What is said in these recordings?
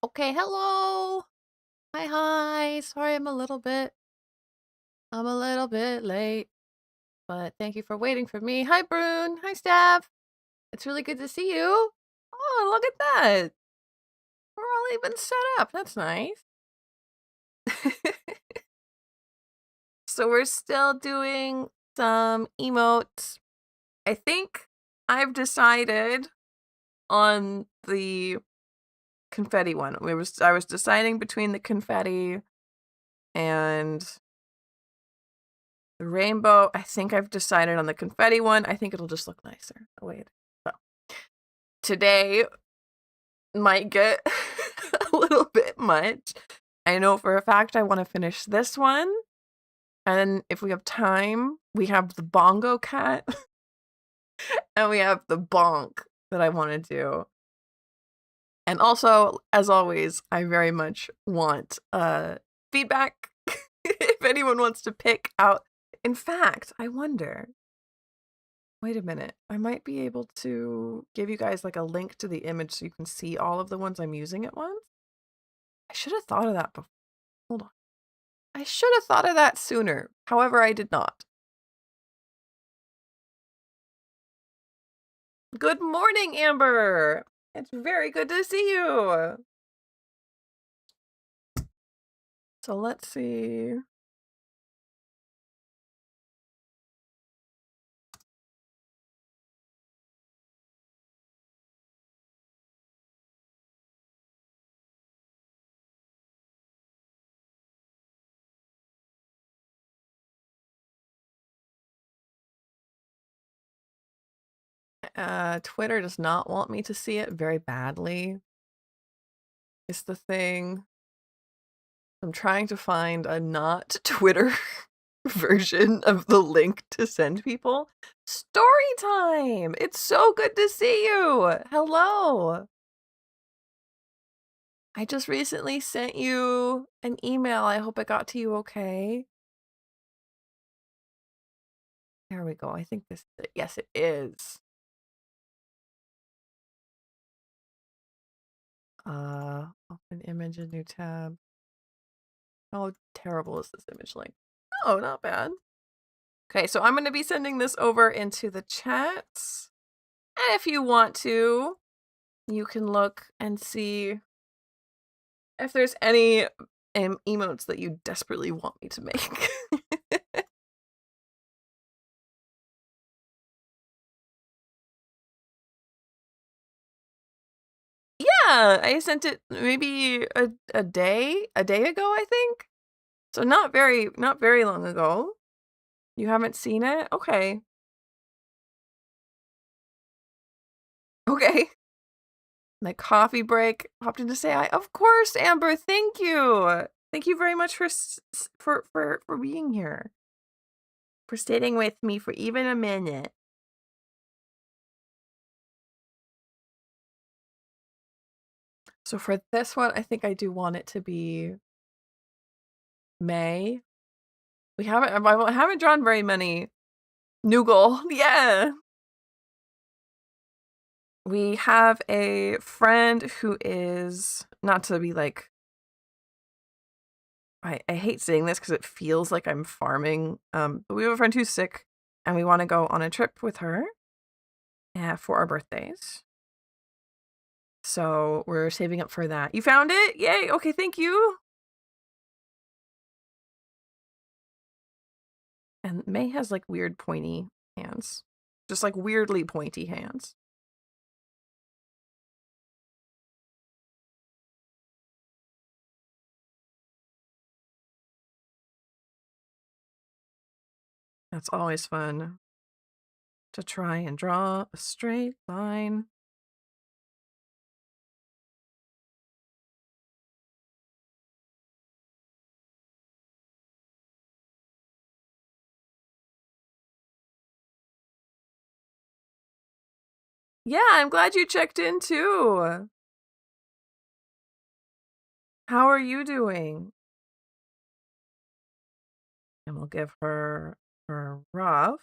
Okay, hello. Hi. Sorry I'm a little bit late, but thank you for waiting for me. Hi, Brune. Hi, Steph. It's really good to see you. Oh, look at that. We're all even set up. That's nice. So we're still doing some emotes. I think I've decided on the confetti one. I was deciding between the confetti and the rainbow. I think I've decided on the confetti one. I think it'll just look nicer. Oh, wait. So today might get a little bit much. I know for a fact I want to finish this one. And if we have time, we have the bongo cat and we have the bonk that I want to do. And also, as always, I very much want feedback if anyone wants to pick out. In fact, I wonder. Wait a minute. I might be able to give you guys like a link to the image so you can see all of the ones I'm using at once. I should have thought of that before. Hold on. I should have thought of that sooner. However, I did not. Good morning, Amber. It's very good to see you. So let's see. Twitter does not want me to see it very badly. It's the thing. I'm trying to find a not Twitter version of the link to send people. Story time! It's so good to see you! Hello! I just recently sent you an email. I hope it got to you okay. There we go. I think this is it. Yes, it is. Open image, a new tab. How terrible is this image link? Oh, not bad. Okay, so I'm going to be sending this over into the chats. And if you want to, you can look and see if there's any emotes that you desperately want me to make. Yeah, I sent it maybe a day ago, I think. So not very long ago. You haven't seen it? Okay. Okay. My coffee break. Popped in to say hi. Of course, Amber. Thank you. Thank you very much for being here. For staying with me for even a minute. So for this one, I think I do want it to be May. I haven't drawn very many. Noogle. Yeah. We have a friend who is, not to be like, I hate saying this because it feels like I'm farming. But we have a friend who's sick and we want to go on a trip with her for our birthdays. So we're saving up for that. You found it? Yay. Okay, thank you. And May has like weird pointy hands. Just like weirdly pointy hands. That's always fun to try and draw a straight line. Yeah, I'm glad you checked in too. How are you doing? And we'll give her her rough.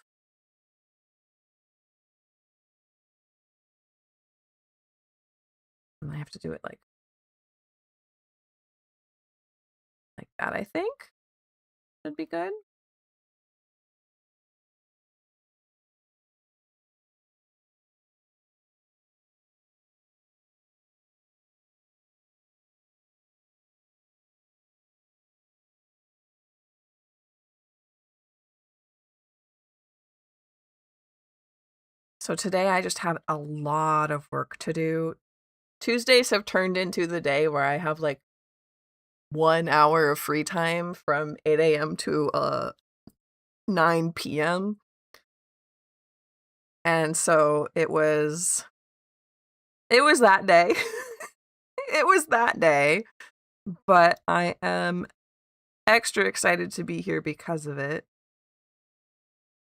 And I have to do it like that, I think. Should be good. So today I just had a lot of work to do. Tuesdays have turned into the day where I have like 1 hour of free time from 8 a.m. to 9 p.m. And so it was that day. It was that day, but I am extra excited to be here because of it.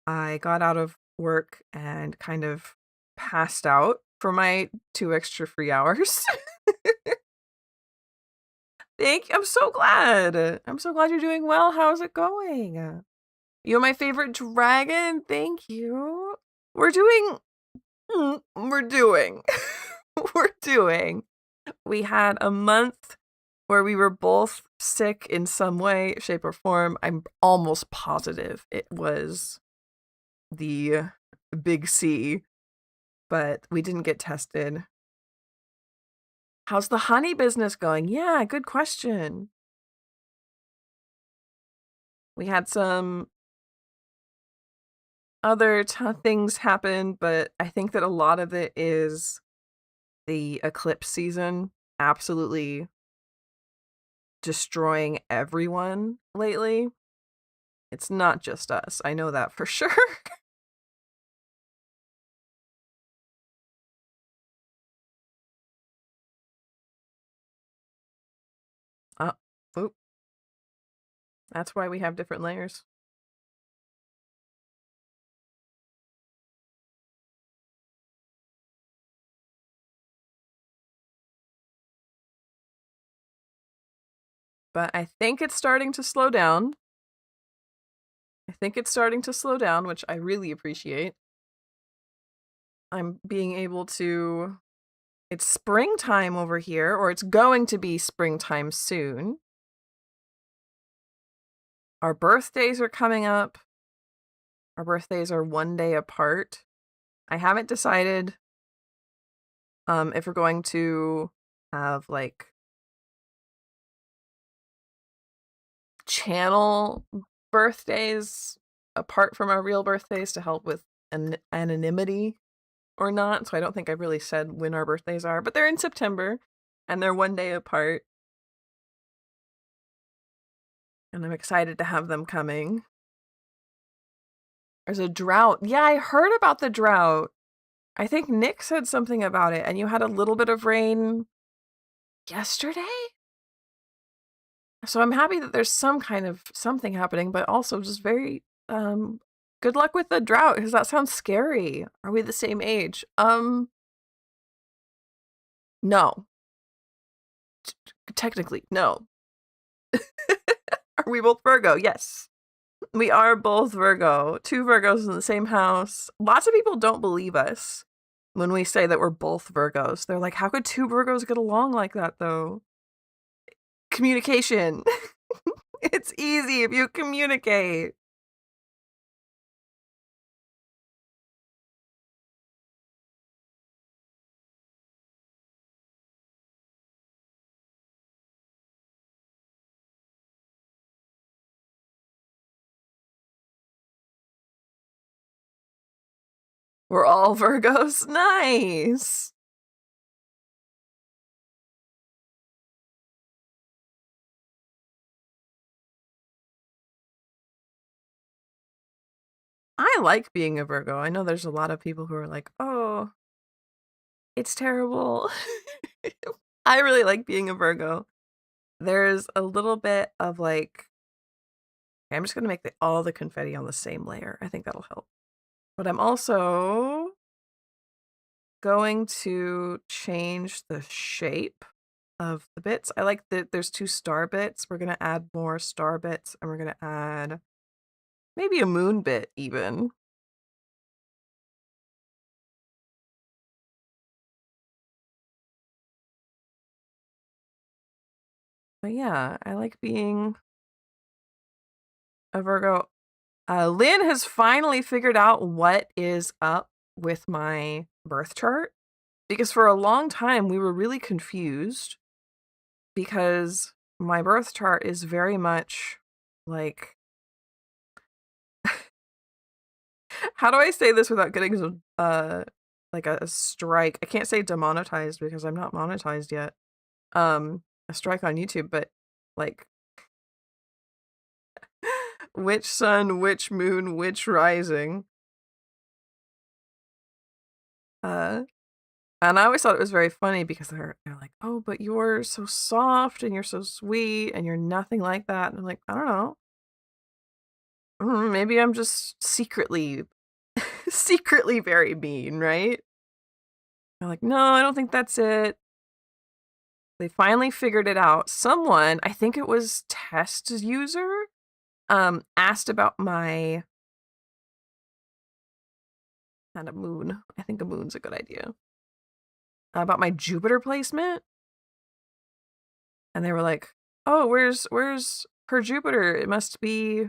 I got out of work and kind of passed out for my 2 extra free hours. I'm so glad. I'm so glad you're doing well. How's it going? You're my favorite dragon. Thank you. We're doing. We're doing. We're doing. We had a month where we were both sick in some way, shape, or form. I'm almost positive it was the big C, but we didn't get tested. How's the honey business going? Yeah, good question. We had some other things happen, but I think that a lot of it is the eclipse season absolutely destroying everyone lately. It's not just us. I know that for sure. uh, oop. That's why we have different layers. But I think it's starting to slow down. I think it's starting to slow down, which I really appreciate. I'm being able to. It's springtime over here, or it's going to be springtime soon. Our birthdays are coming up. Our birthdays are 1 day apart. I haven't decided if we're going to have like channel birthdays apart from our real birthdays to help with anonymity or not. So I don't think I've really said when our birthdays are, but they're in September and they're 1 day apart. And I'm excited to have them coming. There's a drought. Yeah, I heard about the drought. I think Nick said something about it, and you had a little bit of rain yesterday? So I'm happy that there's some kind of something happening, but also just very good luck with the drought, because that sounds scary. Are we the same age? No. Technically, no. Are we both Virgo? Yes. We are both Virgo. 2 Virgos in the same house. Lots of people don't believe us when we say that we're both Virgos. They're like, how could 2 Virgos get along like that, though? Communication. It's easy if you communicate. We're all Virgos. Nice. I like being a Virgo. I know there's a lot of people who are like, oh, it's terrible. I really like being a Virgo. There's a little bit of like, okay, I'm just going to make all the confetti on the same layer. I think that'll help. But I'm also going to change the shape of the bits. I like that there's 2 star bits. We're going to add more star bits, and we're going to add maybe a moon bit even. But yeah, I like being a Virgo. Lynn has finally figured out what is up with my birth chart because for a long time we were really confused because my birth chart is very much like how do I say this without getting like a strike? I can't say demonetized because I'm not monetized yet. A strike on YouTube, but like which sun, which moon, which rising. And I always thought it was very funny because they're like, oh, but you're so soft and you're so sweet and you're nothing like that. And I'm like, I don't know. Maybe I'm just secretly secretly very mean, right? They're like, no, I don't think that's it. They finally figured it out. Someone, I think it was test user, asked about my not a moon. I think a moon's a good idea. About my Jupiter placement. And they were like, oh, where's her Jupiter? It must be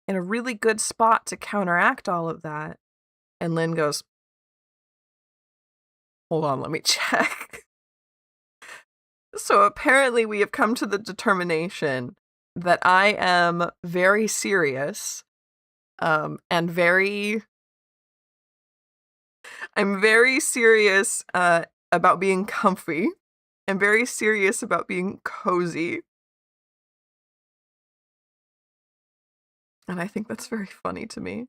in a really good spot to counteract all of that. And Lynn goes, hold on, let me check. So apparently we have come to the determination that I am very serious, and I'm very serious about being comfy. I'm very serious about being cozy. And I think that's very funny to me.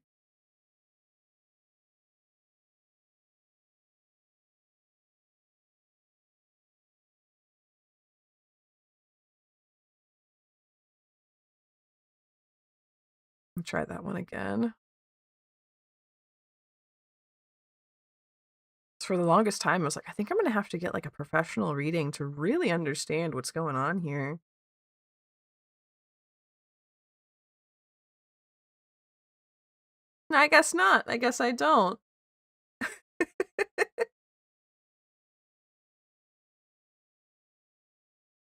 I'll try that one again. For the longest time, I was like, I think I'm gonna have to get like a professional reading to really understand what's going on here. I guess not. I guess I don't.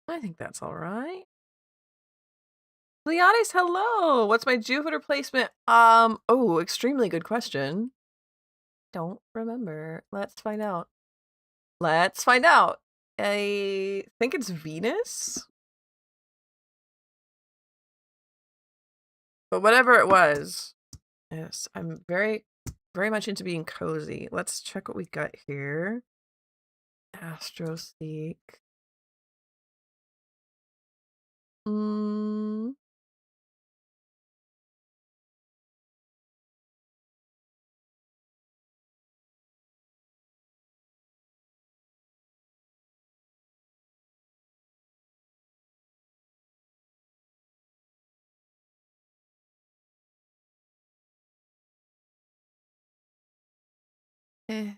I think that's all right. Leonis, hello. What's my Jupiter placement? Oh, extremely good question. Don't remember. Let's find out. Let's find out. I think it's Venus. But whatever it was, yes, I'm very, very much into being cozy. Let's check what we got here. Astroseek. Mm. Eh.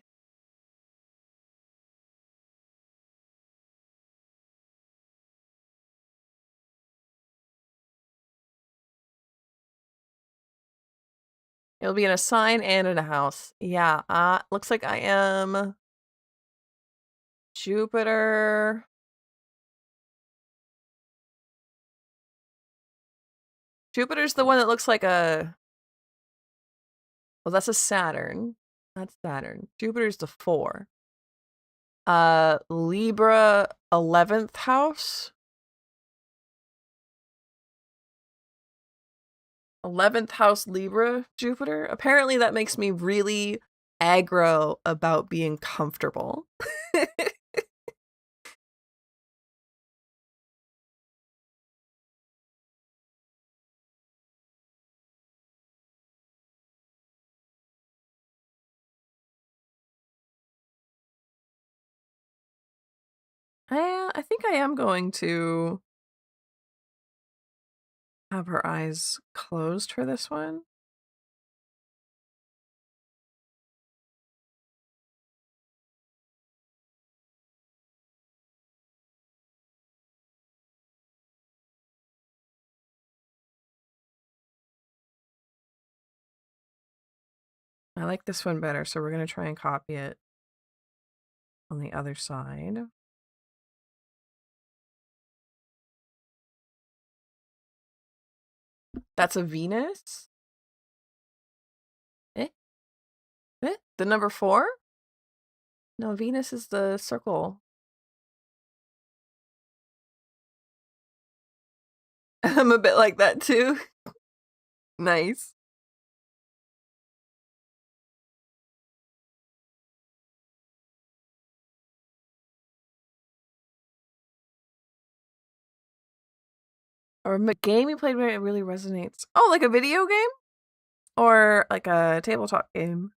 It'll be in a sign and in a house. Yeah, looks like I am Jupiter. Jupiter's the one that looks like a... Well, that's a Saturn. That's Saturn. Jupiter's the 4. Libra 11th house. 11th house Libra Jupiter. Apparently that makes me really aggro about being comfortable. I think I am going to have her eyes closed for this one. I like this one better, so we're going to try and copy it on the other side. That's a Venus? Eh? Eh? The number 4? No, Venus is the circle. I'm a bit like that too. Nice. Or a game you played where it really resonates. Oh, like a video game? Or like a tabletop game?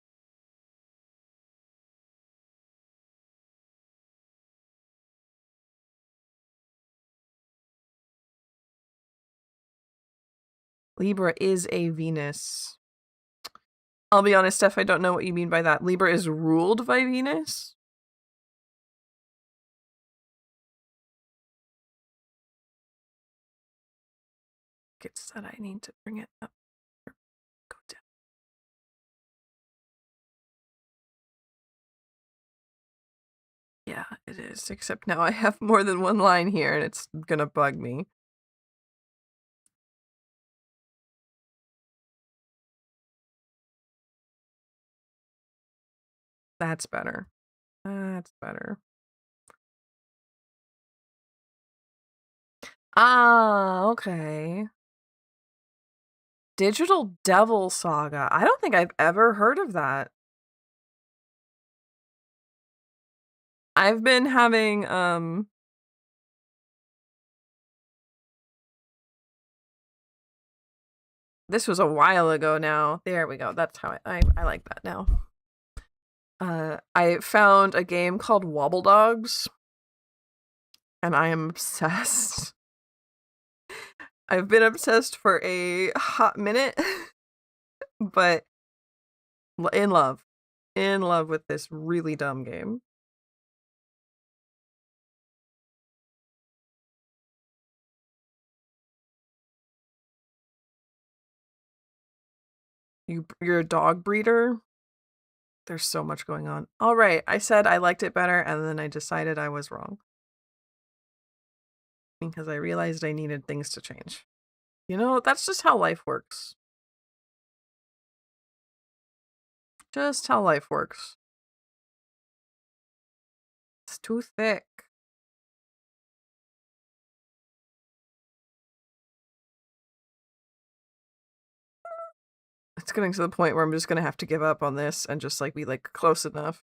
Libra is a Venus. I'll be honest, Steph, I don't know what you mean by that. Libra is ruled by Venus? It said I need to bring it up. Go down. Yeah, it is. Except now I have more than one line here and it's gonna bug me. That's better. That's better. Ah, okay. Digital Devil Saga. I don't think I've ever heard of that. I've been having this was a while ago now. There we go. That's how I like that now. I found a game called Wobble Dogs and I am obsessed. I've been obsessed for a hot minute, but in love with this really dumb game. You're a dog breeder? There's so much going on. All right, I said I liked it better, and then I decided I was wrong. Because I realized I needed things to change. You know, that's just how life works. Just how life works. It's too thick. It's getting to the point where I'm just gonna have to give up on this and just like be like close enough.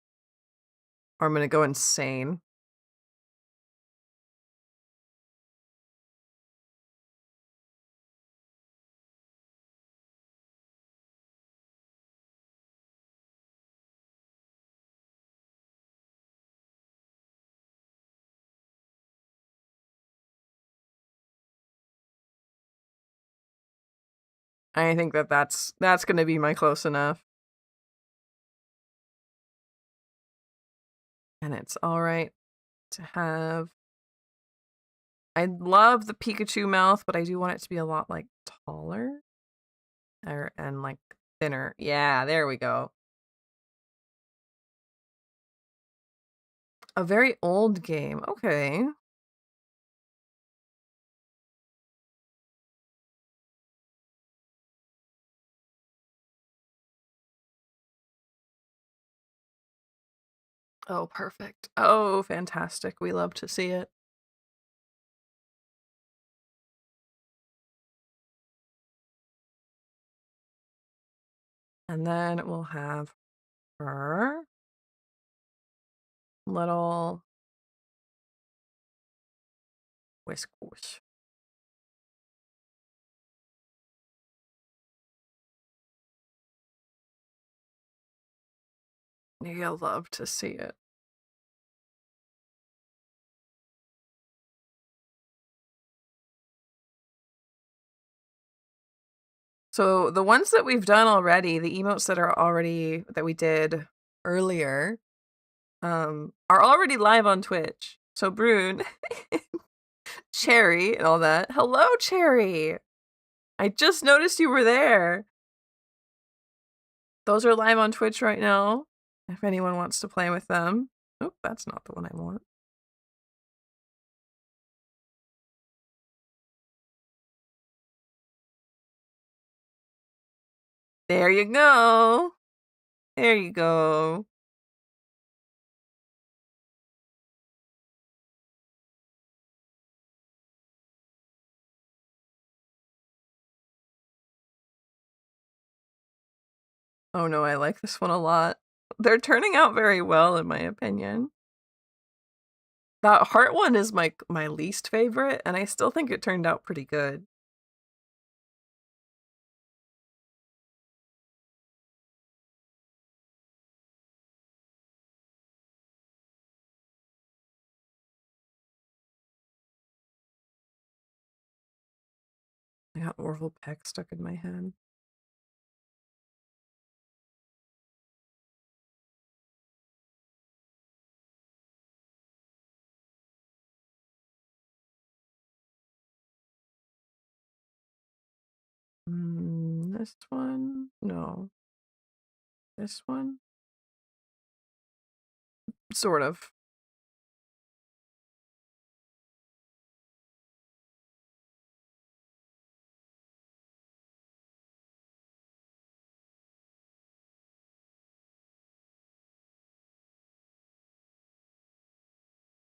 Or I'm gonna go insane. I think that's gonna be my close enough. And it's alright to have. I love the Pikachu mouth, but I do want it to be a lot like taller. And like thinner. Yeah, there we go. A very old game. Okay. Oh, perfect. Oh, fantastic. We love to see it. And then we'll have her little whisk whoosh. You'll love to see it. So the ones that we've done already, the emotes that we did earlier, are already live on Twitch. So Brune, Cherry, and all that. Hello, Cherry. I just noticed you were there. Those are live on Twitch right now. If anyone wants to play with them. Oh, that's not the one I want. There you go. There you go. Oh no, I like this one a lot. They're turning out very well in my opinion. That heart one is my least favorite, and I still think it turned out pretty good. I got Orville Peck stuck in my head. This one? No. This one? Sort of.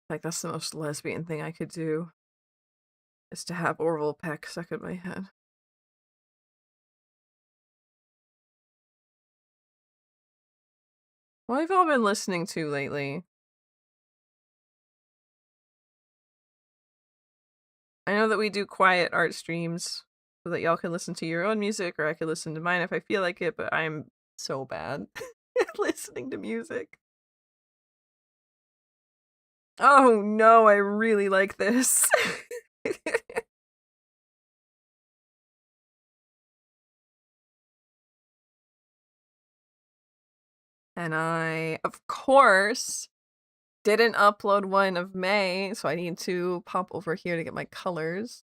Like, that's the most lesbian thing I could do, is to have Orville Peck stuck in my head. What have y'all been listening to lately? I know that we do quiet art streams so that y'all can listen to your own music, or I can listen to mine if I feel like it, but I'm so bad at listening to music. Oh no, I really like this. And I, of course, didn't upload one of May, so I need to pop over here to get my colors.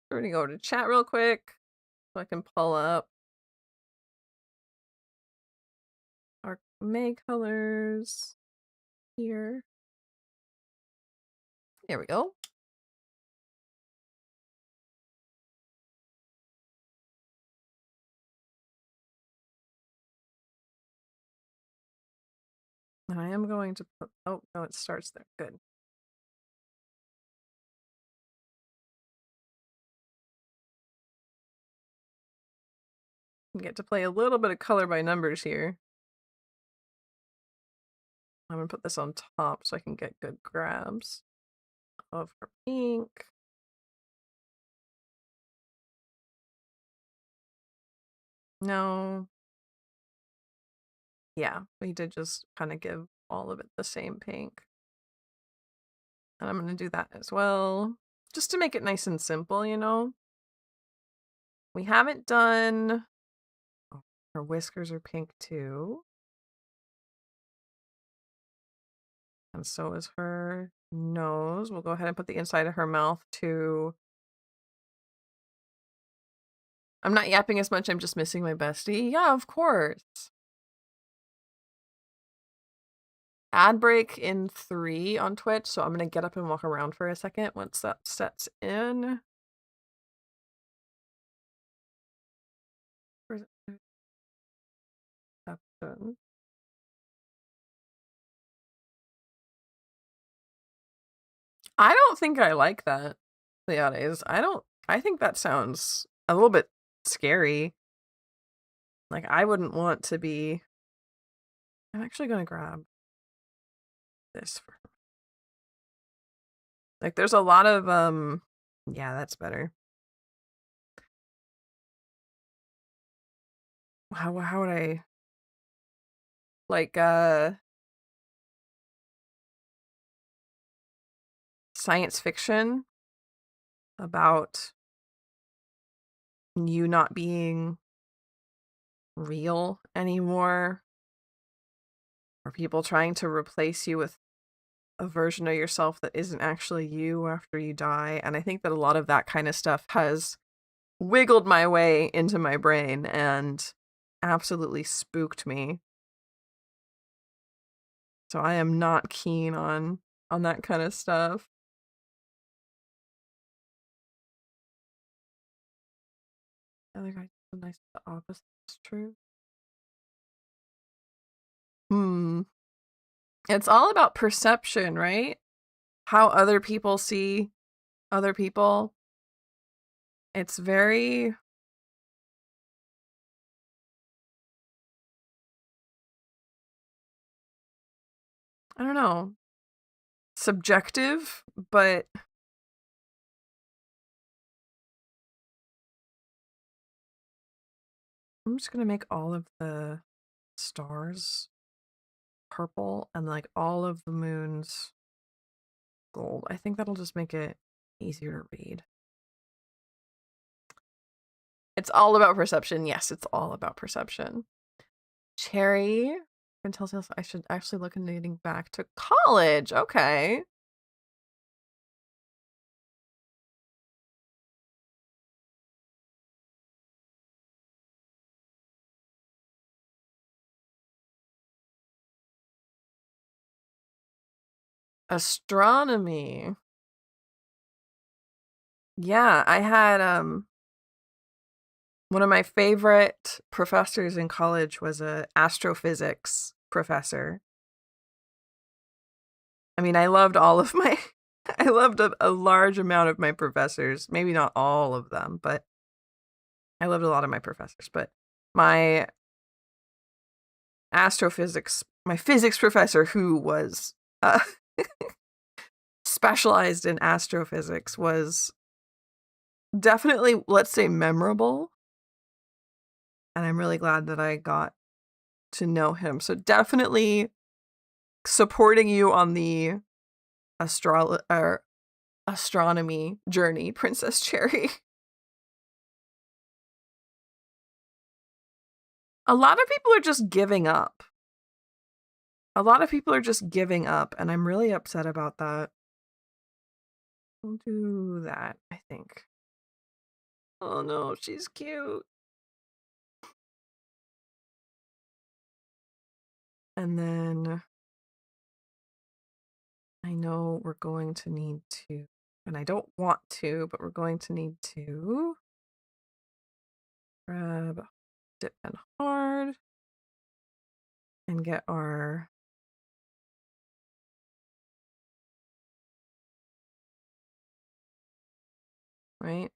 We're gonna go to chat real quick so I can pull up our May colors here. There we go. And I am going to put, oh no, it starts there. Good. I get to play a little bit of color by numbers here. I'm gonna put this on top so I can get good grabs of her pink. No. Yeah, we did just kind of give all of it the same pink. And I'm gonna do that as well, just to make it nice and simple, you know? We haven't done, oh, her whiskers are pink too. And so is her nose. We'll go ahead and put the inside of her mouth too. I'm not yapping as much, I'm just missing my bestie. Yeah, of course. Ad break in 3 on Twitch, so I'm gonna get up and walk around for a second once that sets in. Where's it? Happen. I don't think I like that, Leones. I think that sounds a little bit scary. Like, I wouldn't want to be. I'm actually gonna grab this for her. Like, there's a lot of, yeah, that's better. How would I, like, science fiction about you not being real anymore, or people trying to replace you with a version of yourself that isn't actually you after you die. And I think that a lot of that kind of stuff has wiggled my way into my brain and absolutely spooked me. So I am not keen on that kind of stuff. Other guy So nice the opposite is true. Hmm. It's all about perception, right? How other people see other people. It's very, I don't know, subjective, but I'm just gonna make all of the stars purple and like all of the moons gold. I think that'll just make it easier to read. It's all about perception. Yes, it's all about perception. Cherry. And tells us I should actually look into getting back to college. Okay. Astronomy. Yeah, I had one of my favorite professors in college was a astrophysics professor. I mean, I loved all of my I loved a large amount of my professors. Maybe not all of them, but I loved a lot of my professors. But my my physics professor who was specialized in astrophysics was definitely, let's say, memorable. And I'm really glad that I got to know him. So definitely supporting you on the astronomy journey, Princess Cherry. A lot of people are just giving up. A lot of people are just giving up, and I'm really upset about that. We'll do that, I think. Oh no, she's cute. And then I know we're going to need to, and I don't want to, but we're going to need to grab dip and hard and get our right.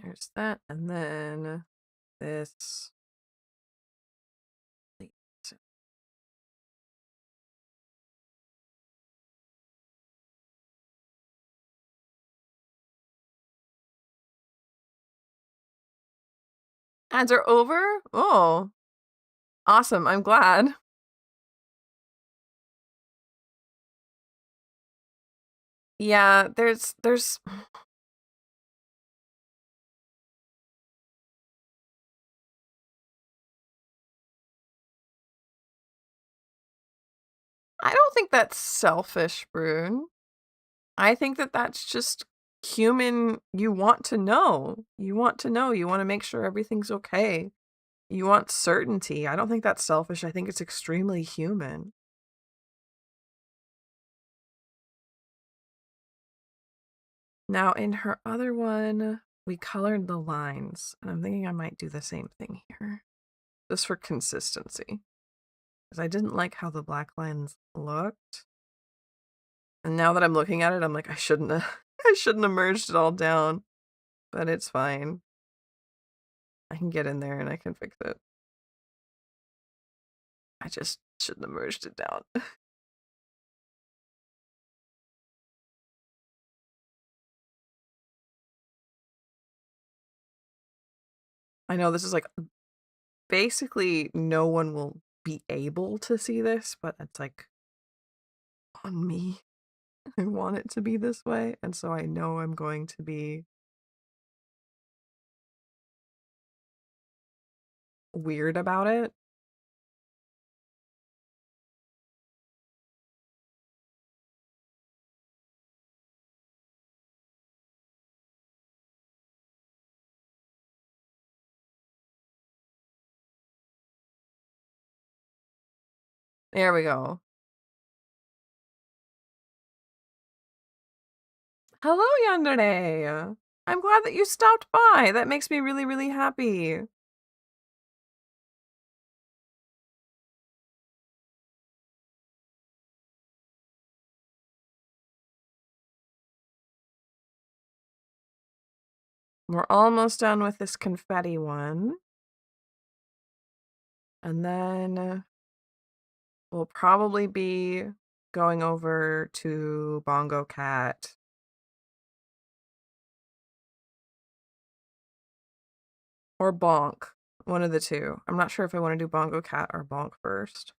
There's that, and then this. Ads are over? Oh, awesome. I'm glad. Yeah, there's I don't think that's selfish, Brune. I think that that's just human. You want to know. You want to know. You want to make sure everything's okay. You want certainty. I don't think that's selfish. I think it's extremely human. Now, in her other one, we colored the lines, and I'm thinking I might do the same thing here, just for consistency. Because I didn't like how the black lines looked. And now that I'm looking at it, I'm like, I shouldn't have I shouldn't have merged it all down. But it's fine. I can get in there and I can fix it. I just shouldn't have merged it down. I know this is like basically no one will be able to see this, but it's like on me. I want it to be this way, and so I know I'm going to be weird about it. There we go. Hello, Yandere. I'm glad that you stopped by. That makes me really, really happy. We're almost done with this confetti one. And then we'll probably be going over to Bongo Cat. Or Bonk. One of the two. I'm not sure if I want to do Bongo Cat or Bonk first.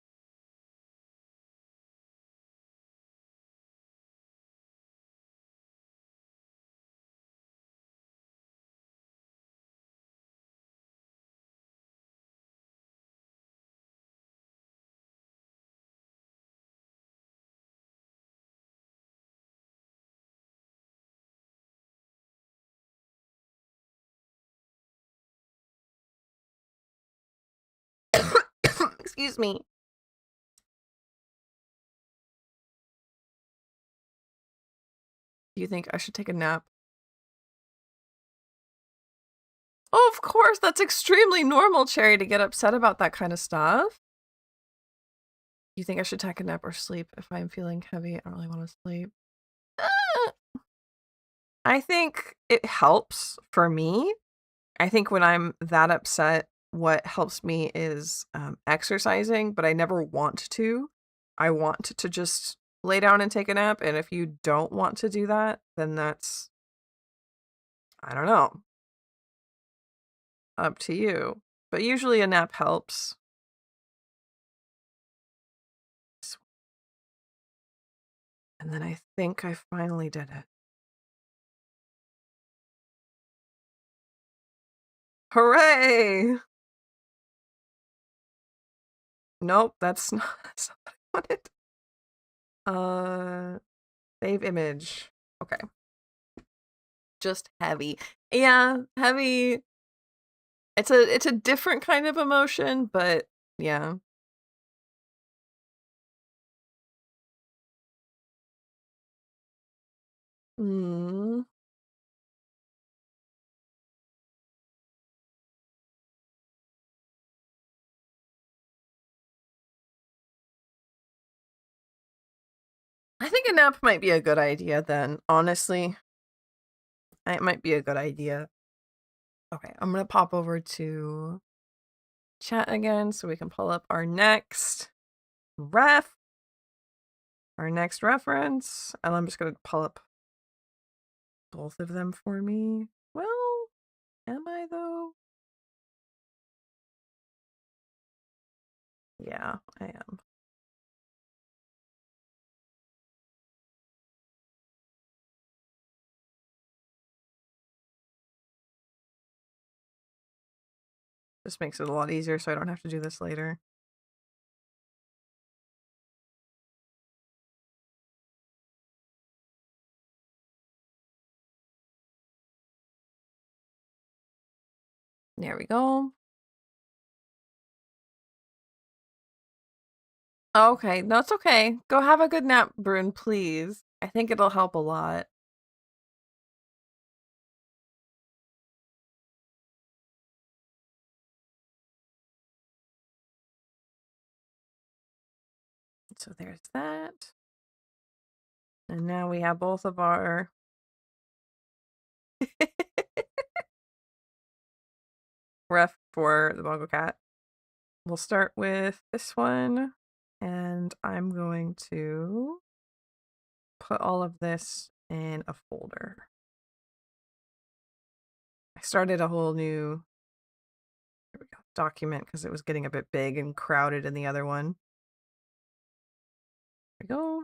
Excuse me. Do you think I should take a nap? Oh, of course, that's extremely normal, Cherry, to get upset about that kind of stuff. You think I should take a nap or sleep if I'm feeling heavy? I don't really want to sleep. I think it helps for me. I think when I'm that upset, what helps me is exercising, but I never want to. I want to just lay down and take a nap. And if you don't want to do that, then that's, I don't know, up to you. But usually a nap helps. And then I think I finally did it. Hooray! Nope, that's not, that's not what I wanted. Save image. Okay. Just heavy. Yeah, heavy. It's a different kind of emotion, but yeah. Mm. I think a nap might be a good idea then, honestly. It might be a good idea. Okay, I'm gonna pop over to chat again so we can pull up our next reference. And I'm just gonna pull up both of them for me. Well, am I though? Yeah, I am. This makes it a lot easier so I don't have to do this later. There we go. Okay, no, it's okay. Go have a good nap, Brune, please. I think it'll help a lot. So there's that. And now we have both of our ref for the Bongo Cat. We'll start with this one, and I'm going to put all of this in a folder. I started a whole new document because it was getting a bit big and crowded in the other one. There we go.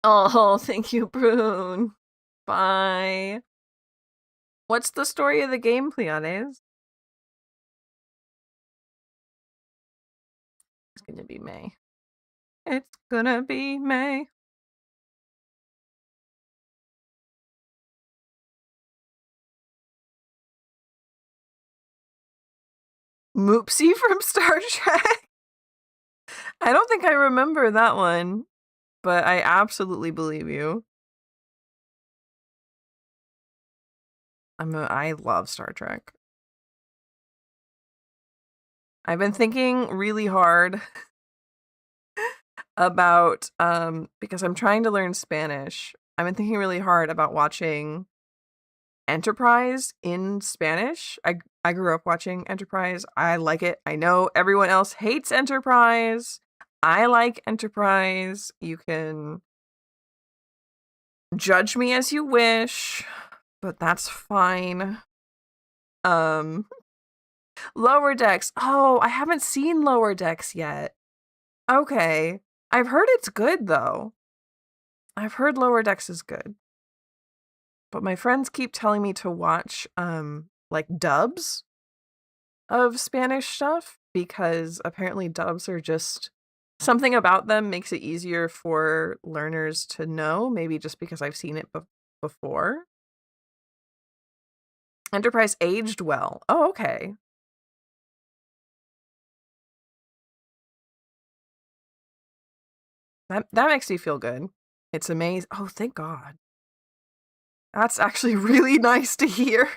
Oh, thank you, Brune. Bye. What's the story of the game, Pleiades? It's gonna be May. It's gonna be May. Moopsie from Star Trek? I don't think I remember that one, but I absolutely believe you. I love Star Trek. I've been thinking really hard about because I'm trying to learn Spanish. I've been thinking really hard about watching Enterprise in Spanish. I grew up watching Enterprise. I like it. I know everyone else hates Enterprise. I like Enterprise. You can judge me as you wish, but that's fine. Lower Decks. Oh, I haven't seen Lower Decks yet. Okay. I've heard it's good though. I've heard Lower Decks is good. But my friends keep telling me to watch like dubs of Spanish stuff because apparently dubs are just something about them makes it easier for learners to know, maybe just because I've seen it before. Enterprise aged well. Oh, okay. That makes me feel good. It's amazing. Oh, thank God. That's actually really nice to hear.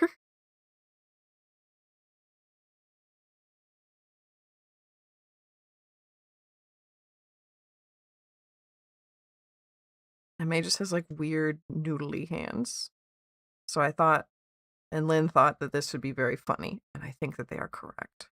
And May just has like weird noodly hands. So I thought, and Lynn thought that this would be very funny, and I think that they are correct.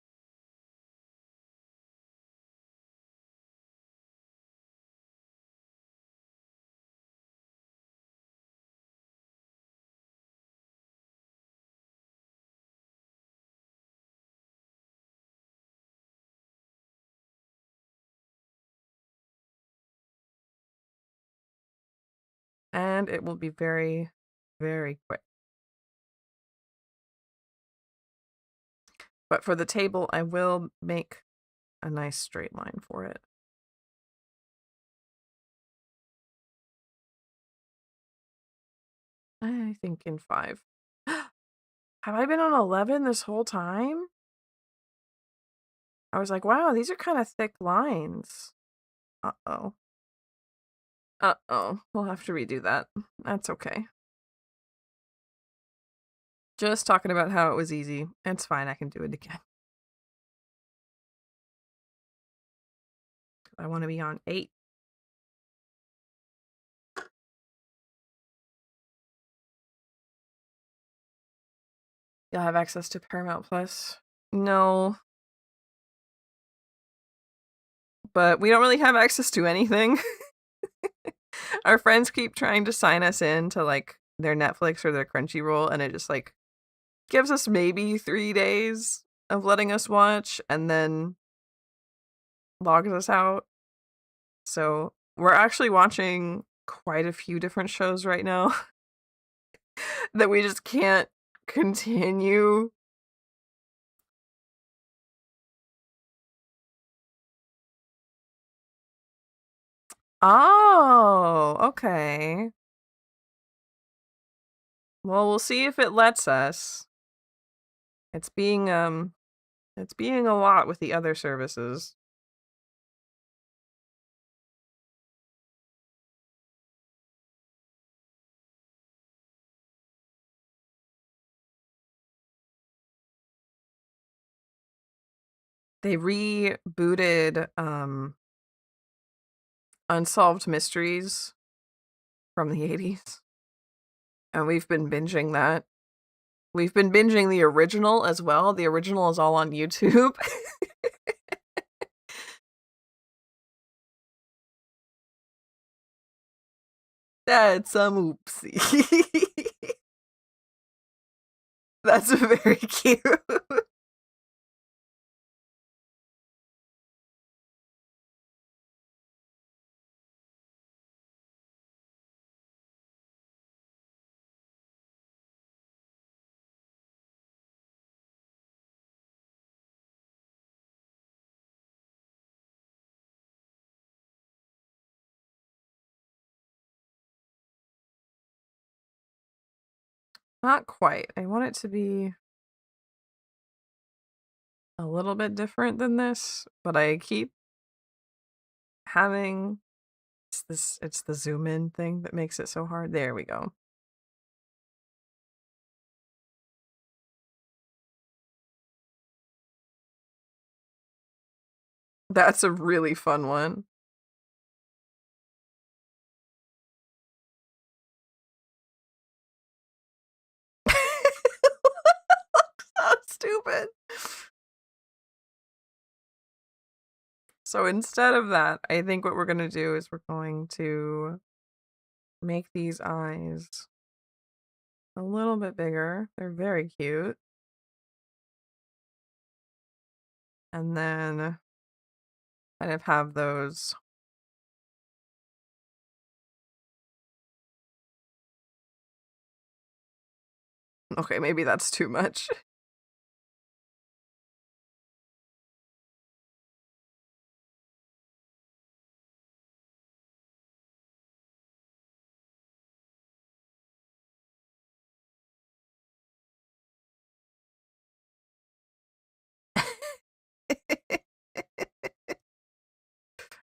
And it will be very, very quick. But for the table, I will make a nice straight line for it. I think in 5. Have I been on 11 this whole time? I was like, wow, these are kind of thick lines. Uh-oh. Uh-oh. We'll have to redo that. That's okay. Just talking about how it was easy. It's fine, I can do it again. I want to be on 8. You'll have access to Paramount Plus. No. But we don't really have access to anything. Our friends keep trying to sign us in to like their Netflix or their Crunchyroll, and it just like gives us maybe 3 days of letting us watch and then logs us out. So we're actually watching quite a few different shows right now that we just can't continue. Oh, okay. Well, we'll see if it lets us. It's being a lot with the other services. They rebooted Unsolved Mysteries from the 80s. And we've been binging that. We've been binging the original as well. The original is all on YouTube. That's some oopsie. That's very cute. Not quite. I want it to be a little bit different than this, but I keep having it's the zoom in thing that makes it so hard. There we go. That's a really fun one. So stupid. So instead of that, I think what we're gonna do is we're going to make these eyes a little bit bigger. They're very cute. And then kind of have those. Okay, maybe that's too much.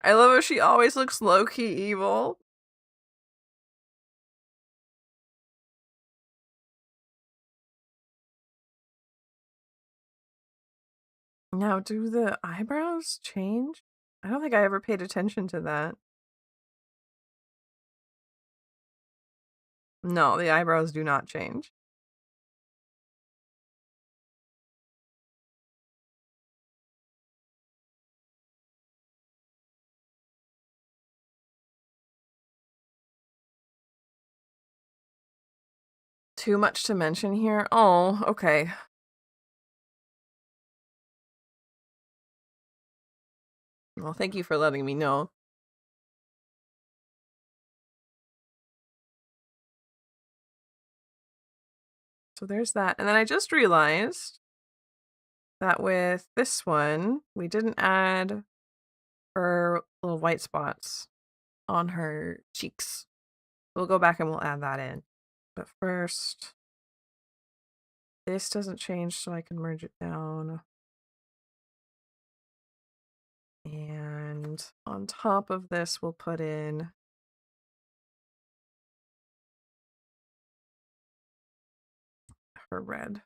I love how she always looks low-key evil. Now, do the eyebrows change? I don't think I ever paid attention to that. No, the eyebrows do not change. Too much to mention here? Oh, okay. Well, thank you for letting me know. So there's that. And then I just realized that with this one, we didn't add her little white spots on her cheeks. We'll go back and we'll add that in. But first, this doesn't change, so I can merge it down. And on top of this, we'll put in her red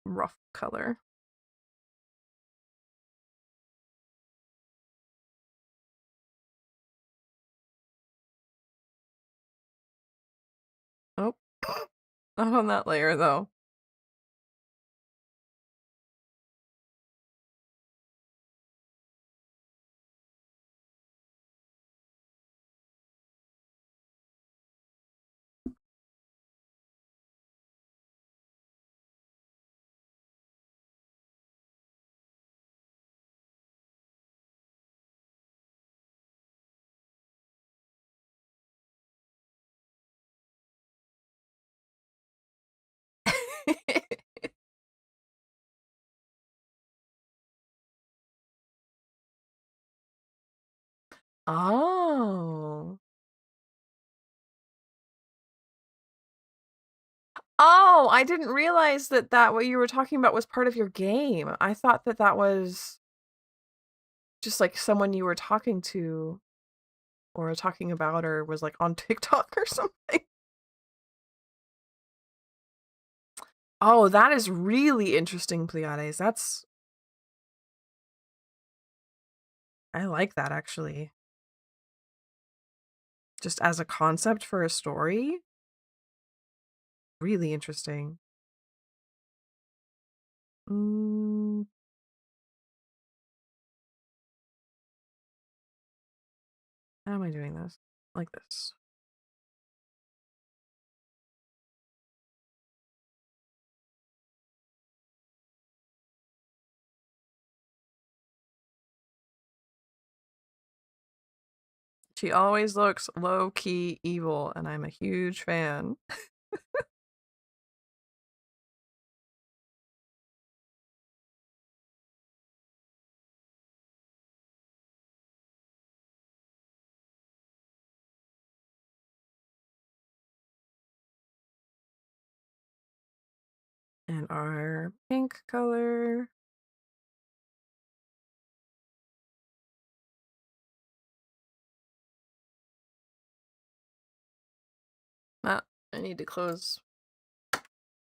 rough color. Oh, not on that layer though. Oh. Oh, I didn't realize that what you were talking about was part of your game. I thought that was just like someone you were talking to or talking about or was like on TikTok or something. Oh, that is really interesting, Pleiades. I like that actually. Just as a concept for a story. Really interesting. Mm, how am I doing this? Like this. She always looks low-key evil, and I'm a huge fan. And our pink color. I need to close,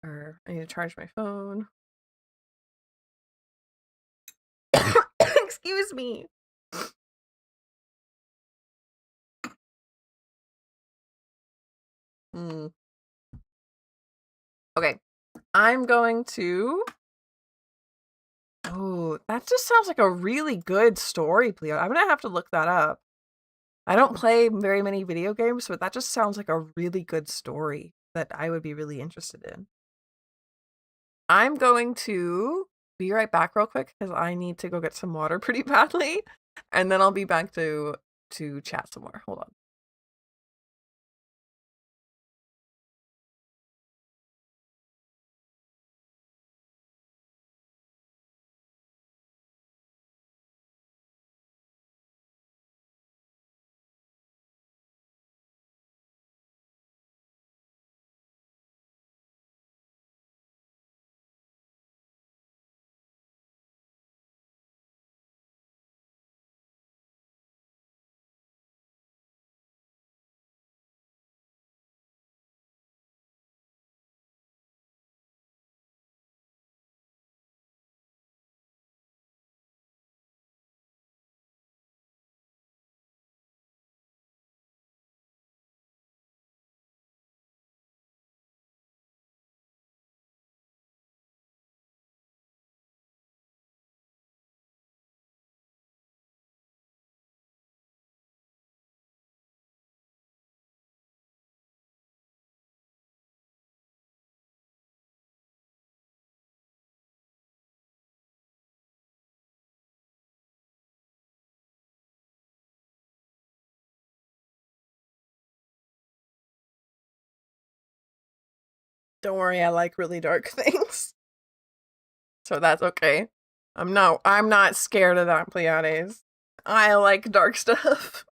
or I need to charge my phone. Excuse me. Okay, I'm going to. Oh, that just sounds like a really good story, Cleo. I'm gonna have to look that up. I don't play very many video games, but that just sounds like a really good story that I would be really interested in. I'm going to be right back real quick because I need to go get some water pretty badly, and then I'll be back to chat some more. Hold on. Don't worry, I like really dark things. So that's okay. I'm not scared of that, Pleiades. I like dark stuff.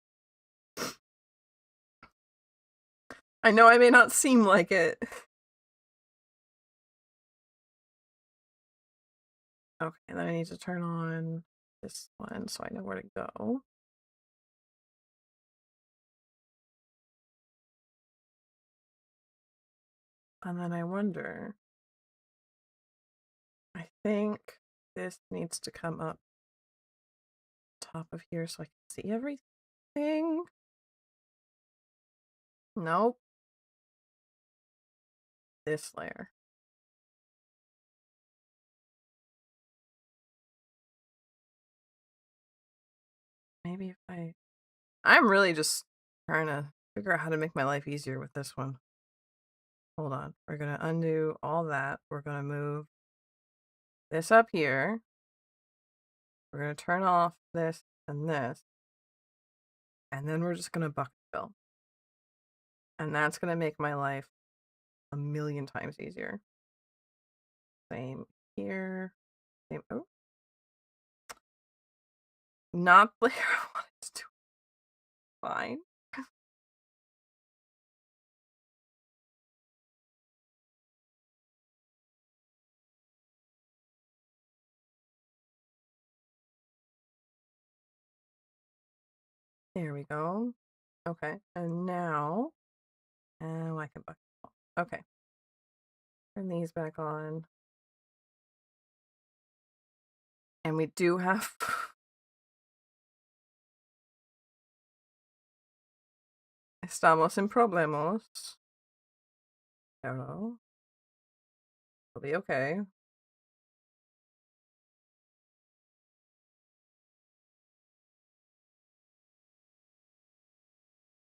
I know I may not seem like it. Okay, then I need to turn on this one so I know where to go. And then I wonder, I think this needs to come up top of here so I can see everything. Nope. This layer. Maybe if I'm really just trying to figure out how to make my life easier with this one. Hold on. We're going to undo all that. We're going to move this up here. We're going to turn off this and this. And then we're just going to bucket fill. And that's going to make my life a million times easier. Same here. Same. Oh. Not the layer I wanted to do. Fine. There we go. Okay. And now, I can bucket fill. Okay. Turn these back on. And we do have estamos en problemos. Hello. It'll be okay.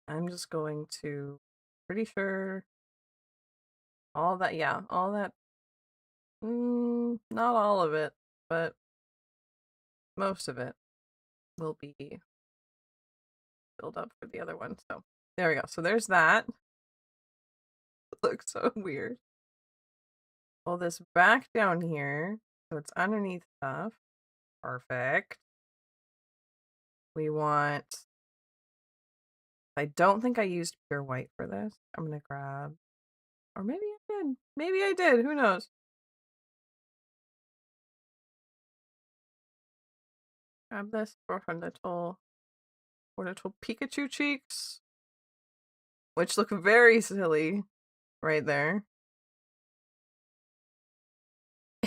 I'm just going to, pretty sure all that, yeah, all that, not all of it, but most of it will be filled up for the other one. So there we go. So there's that. It looks so weird. Pull this back down here so it's underneath stuff. Perfect. We want, I don't think I used pure white for this. I'm going to grab, or maybe I did. Maybe I did. Who knows? Grab this for her little Pikachu cheeks, which look very silly. right there.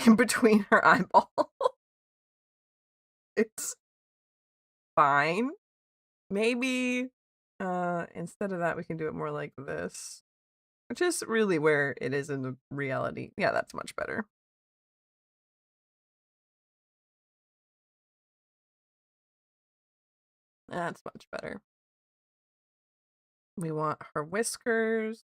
In between her eyeball. It's fine. Maybe instead of that we can do it more like this. Which is really where it is in the reality. Yeah, that's much better. That's much better. We want her whiskers.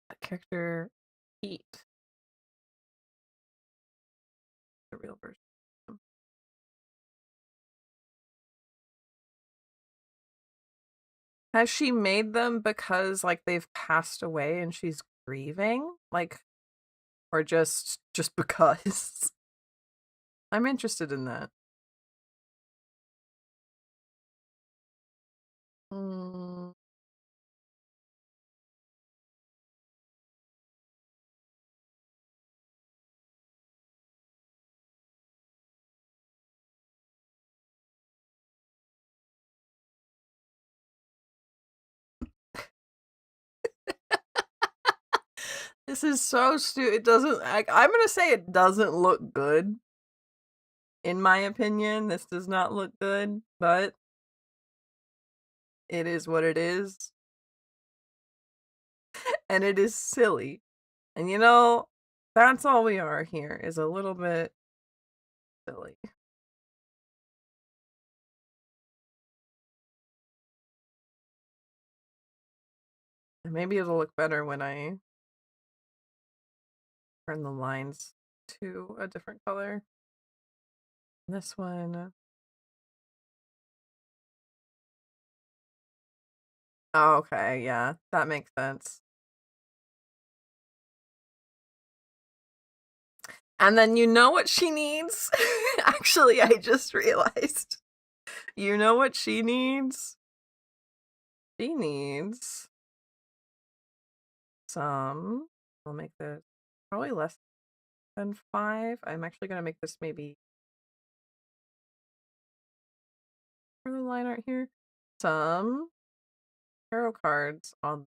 That character Pete. The real version. Has she made them because like they've passed away and she's grieving? Like or just because? I'm interested in that. Mm. This is so stupid. It doesn't. I'm gonna say it doesn't look good. In my opinion, this does not look good, but it is what it is, and it is silly. And you know, that's all we are here is a little bit silly. And maybe it'll look better when I turn the lines to a different color. This one. Oh, okay, yeah, that makes sense. And then you know what she needs? Actually, I just realized. You know what she needs? She needs some. I'll make this probably less than 5. I'm actually gonna make this maybe for the line art here. Some tarot cards on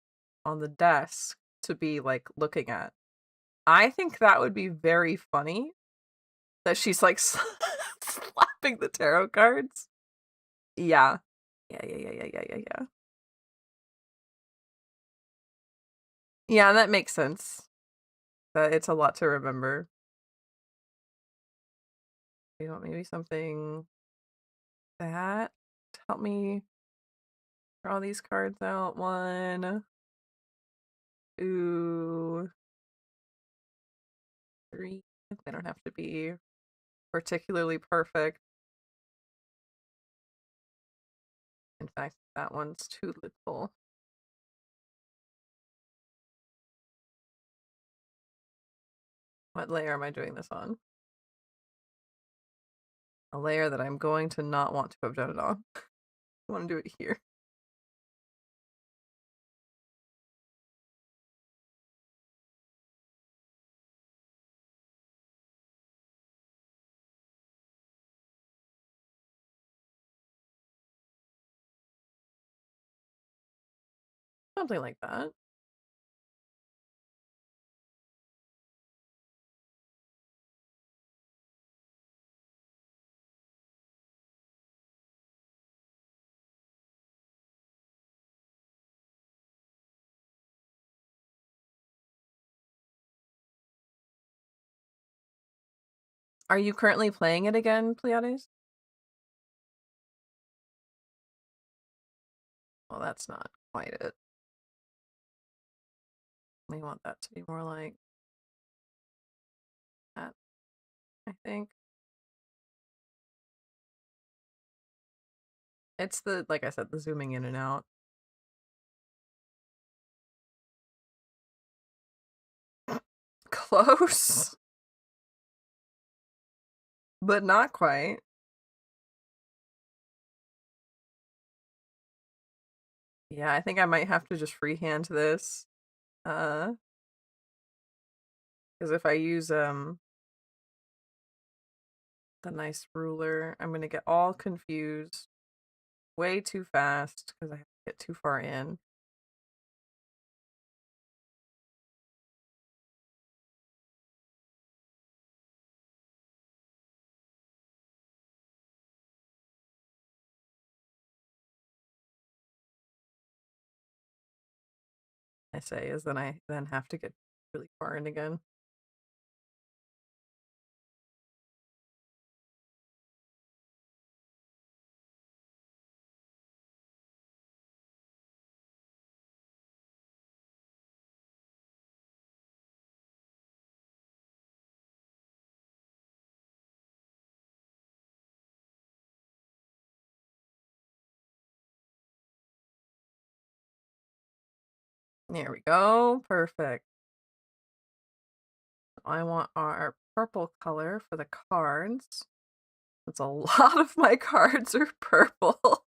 the desk to be like looking at. I think that would be very funny that she's like slapping the tarot cards. Yeah. Yeah. Yeah, that makes sense. That it's a lot to remember. You know, maybe something that to help me draw these cards out. 1, 2, 3. They don't have to be particularly perfect. In fact, that one's too little. What layer am I doing this on? A layer that I'm going to not want to have done it on. I want to do it here. Something like that. Are you currently playing it again, Pleiades? Well, that's not quite it. We want that to be more like that, I think. It's the, like I said, the zooming in and out. Close. But not quite. Yeah, I think I might have to just freehand this. Because if I use the nice ruler, I'm gonna get all confused way too fast because I have to get too far in. I say is then I then have to get really far in again. There we go. Perfect. I want our purple color for the cards. That's a lot of my cards are purple.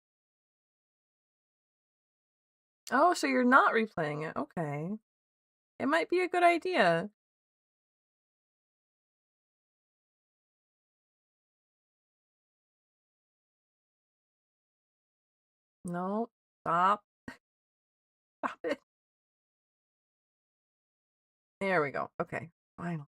Oh, so you're not replaying it. Okay. It might be a good idea. No, stop. Stop it. There we go. Okay, finally.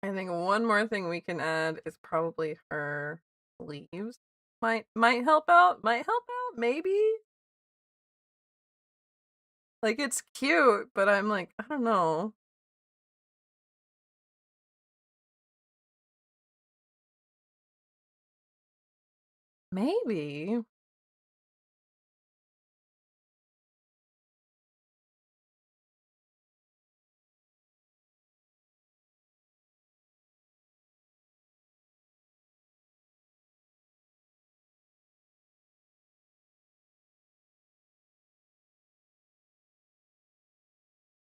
I think one more thing we can add is probably her leaves. Might help out. Might help out. Maybe. Like it's cute, but I'm like, I don't know. Maybe.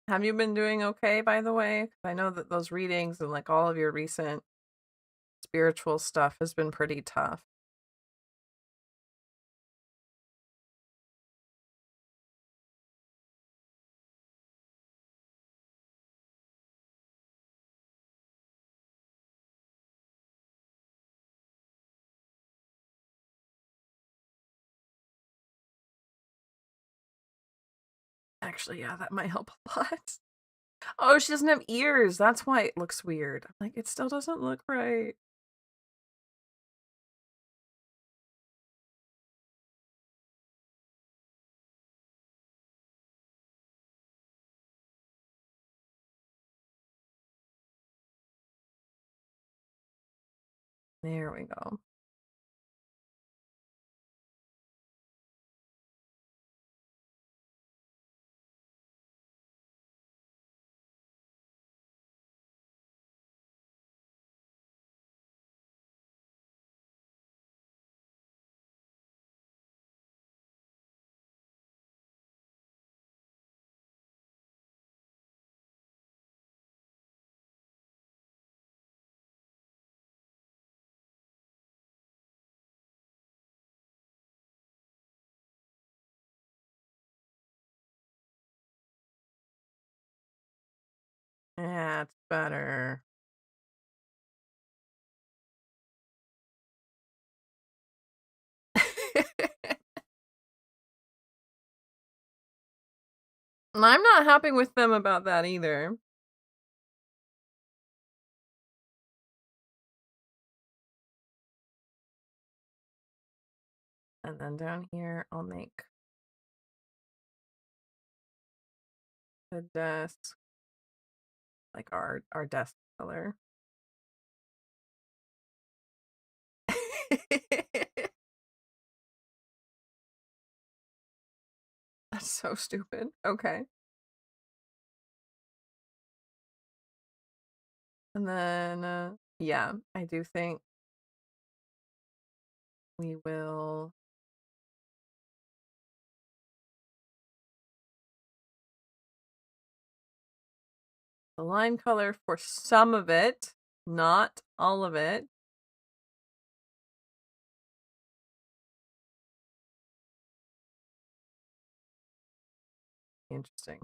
Have you been doing okay, by the way? I know that those readings and like all of your recent spiritual stuff has been pretty tough. Actually, yeah, that might help a lot. Oh, she doesn't have ears. That's why it looks weird. I'm like, it still doesn't look right. There we go. Yeah, it's better. I'm not happy with them about that either. And then down here, I'll make the desk like our desk color. That's so stupid. Okay. And then, yeah, I do think we will the line color for some of it, not all of it. Interesting.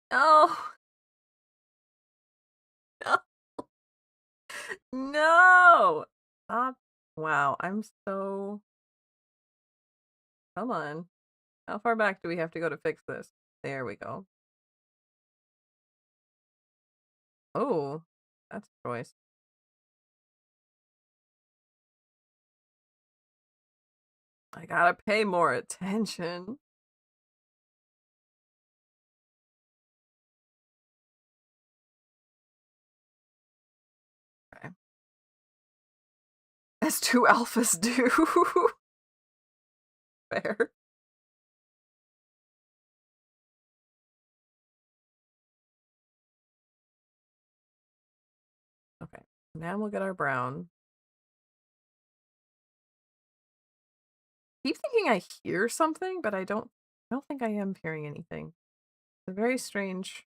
Oh, no. No! Stop. Wow, I'm so... Come on. How far back do we have to go to fix this? There we go. Oh, that's a choice. I gotta pay more attention. Okay. As two alphas do. Fair. Okay, now we'll get our brown. I keep thinking I hear something, but I don't think I am hearing anything. It's a very strange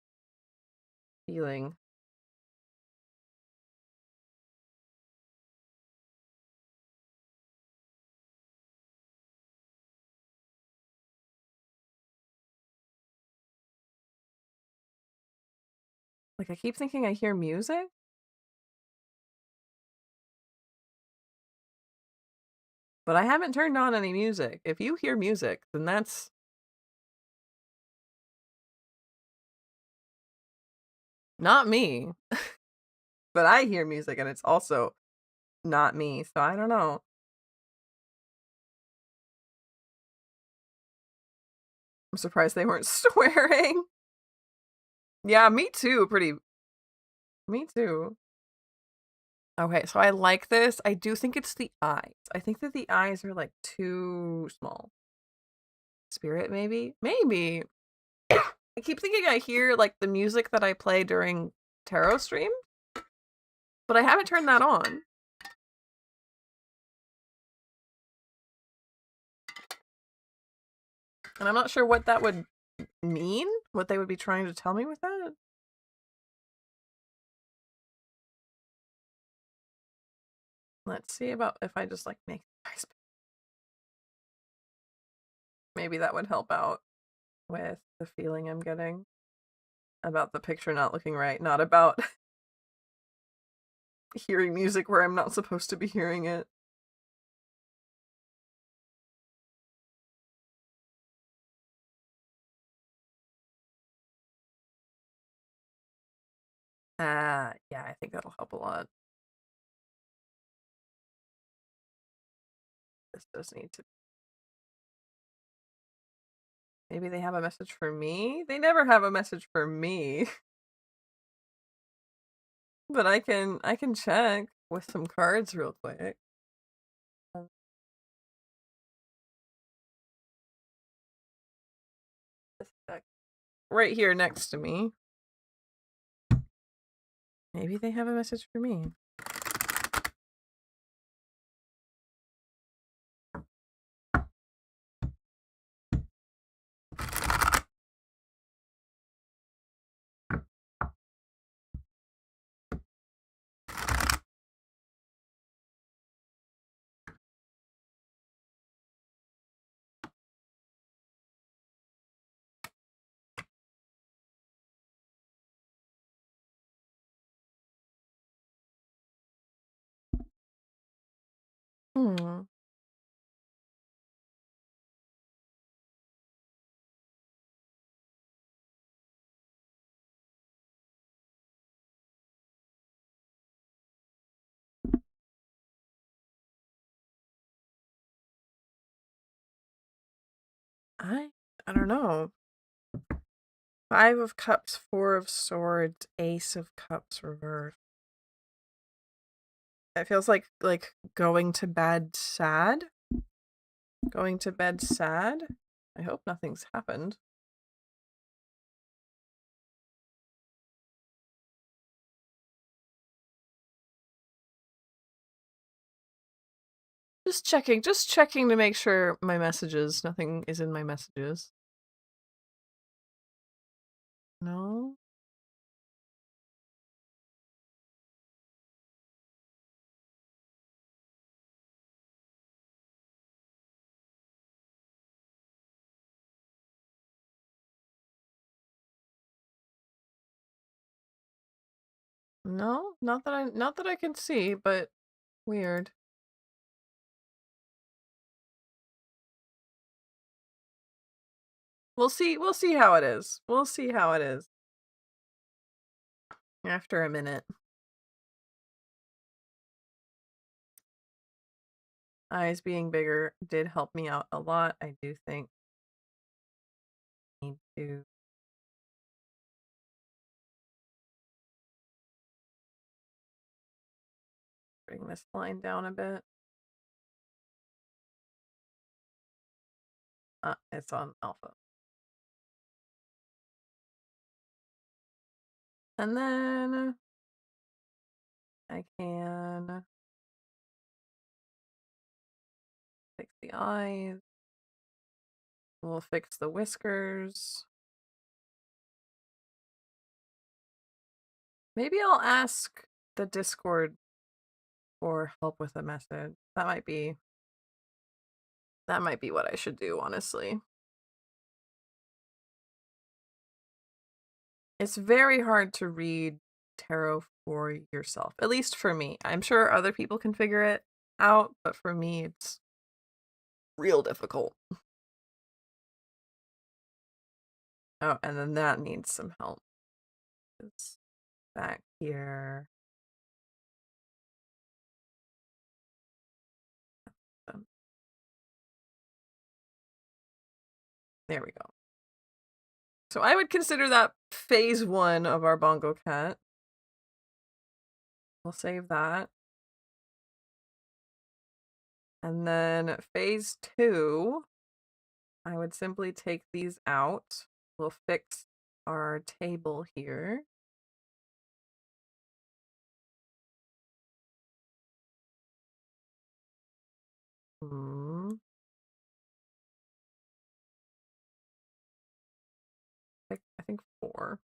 feeling. Like, I keep thinking I hear music, but I haven't turned on any music. If you hear music, then that's not me. But I hear music and it's also not me, so I don't know. I'm surprised they weren't swearing. Yeah, me too, me too. Okay, so I like this. I do think it's the eyes. I think that the eyes are, like, too small. Spirit, maybe? Maybe. I keep thinking I hear, like, the music that I play during tarot stream, but I haven't turned that on. And I'm not sure what that would mean, what they would be trying to tell me with that. Let's see about if I just, like, make eyes. Maybe that would help out with the feeling I'm getting about the picture not looking right, not about hearing music where I'm not supposed to be hearing it. Yeah, I think that'll help a lot. This does need to... Maybe they have a message for me? They never have a message for me. But I can check with some cards real quick. Right here next to me. Maybe they have a message for me. Hmm. I don't know. 5 of Cups, 4 of Swords, Ace of Cups reversed. It feels like going to bed sad. Going to bed sad. I hope nothing's happened. Just checking to make sure my messages, nothing is in my messages. No? No? Not that I can see, but weird. We'll see how it is. We'll see how it is after a minute. Eyes being bigger did help me out a lot. I do think I need to bring this line down a bit. It's on alpha. And then I can fix the eyes. We'll fix the whiskers. Maybe I'll ask the Discord for help with a message. That might be what I should do, honestly. It's very hard to read tarot for yourself, at least for me. I'm sure other people can figure it out, but for me, it's real difficult. Oh, and then that needs some help. It's back here. There we go. So I would consider that phase 1 of our bongo cat. We'll save that. And then phase 2, I would simply take these out. We'll fix our table here. I think 4.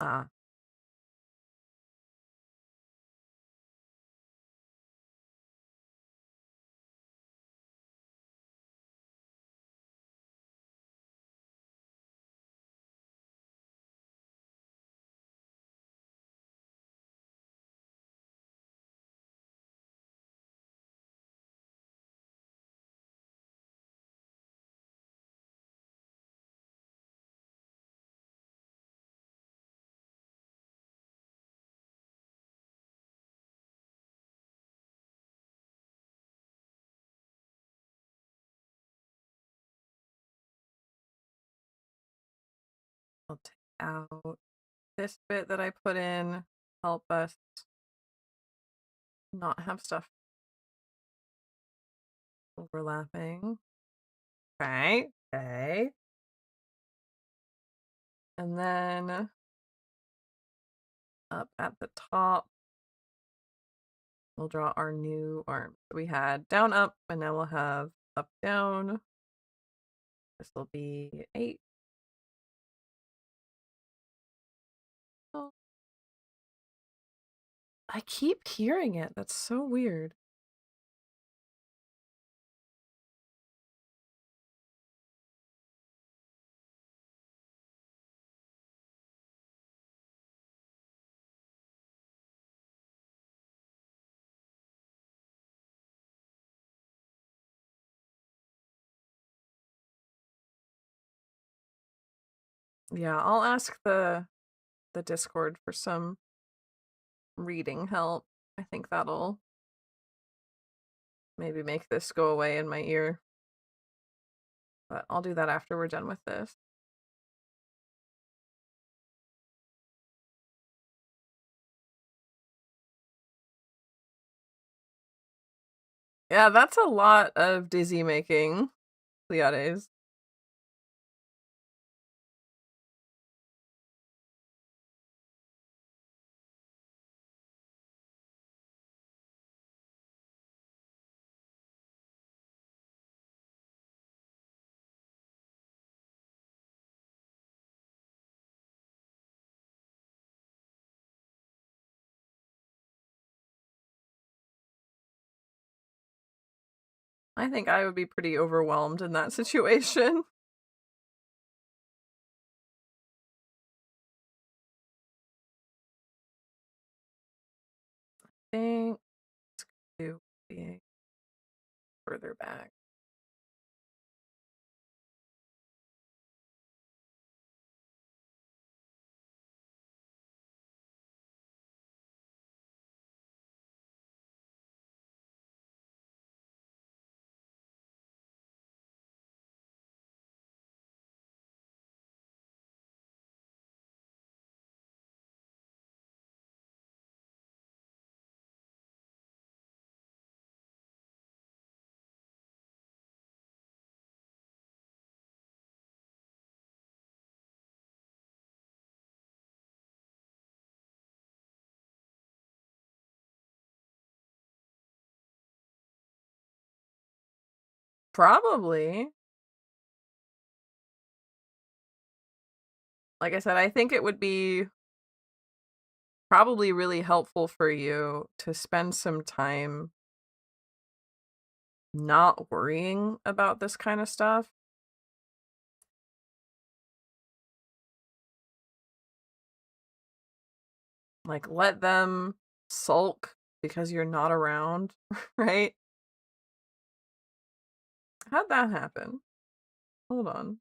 Ah. I'll take out this bit that I put in, help us not have stuff overlapping. Okay. And then up at the top, we'll draw our new arm. We had down, up, and now we'll have up, down. This will be 8. Oh. I keep hearing it. That's so weird. Yeah, I'll ask the Discord for some reading help. I think that'll maybe make this go away in my ear. But I'll do that after we're done with this. Yeah, that's a lot of dizzy making, Pleiades. I think I would be pretty overwhelmed in that situation. I think to be further back. Probably. Like I said, I think it would be probably really helpful for you to spend some time not worrying about this kind of stuff. Like, let them sulk because you're not around, right? How'd that happen? Hold on.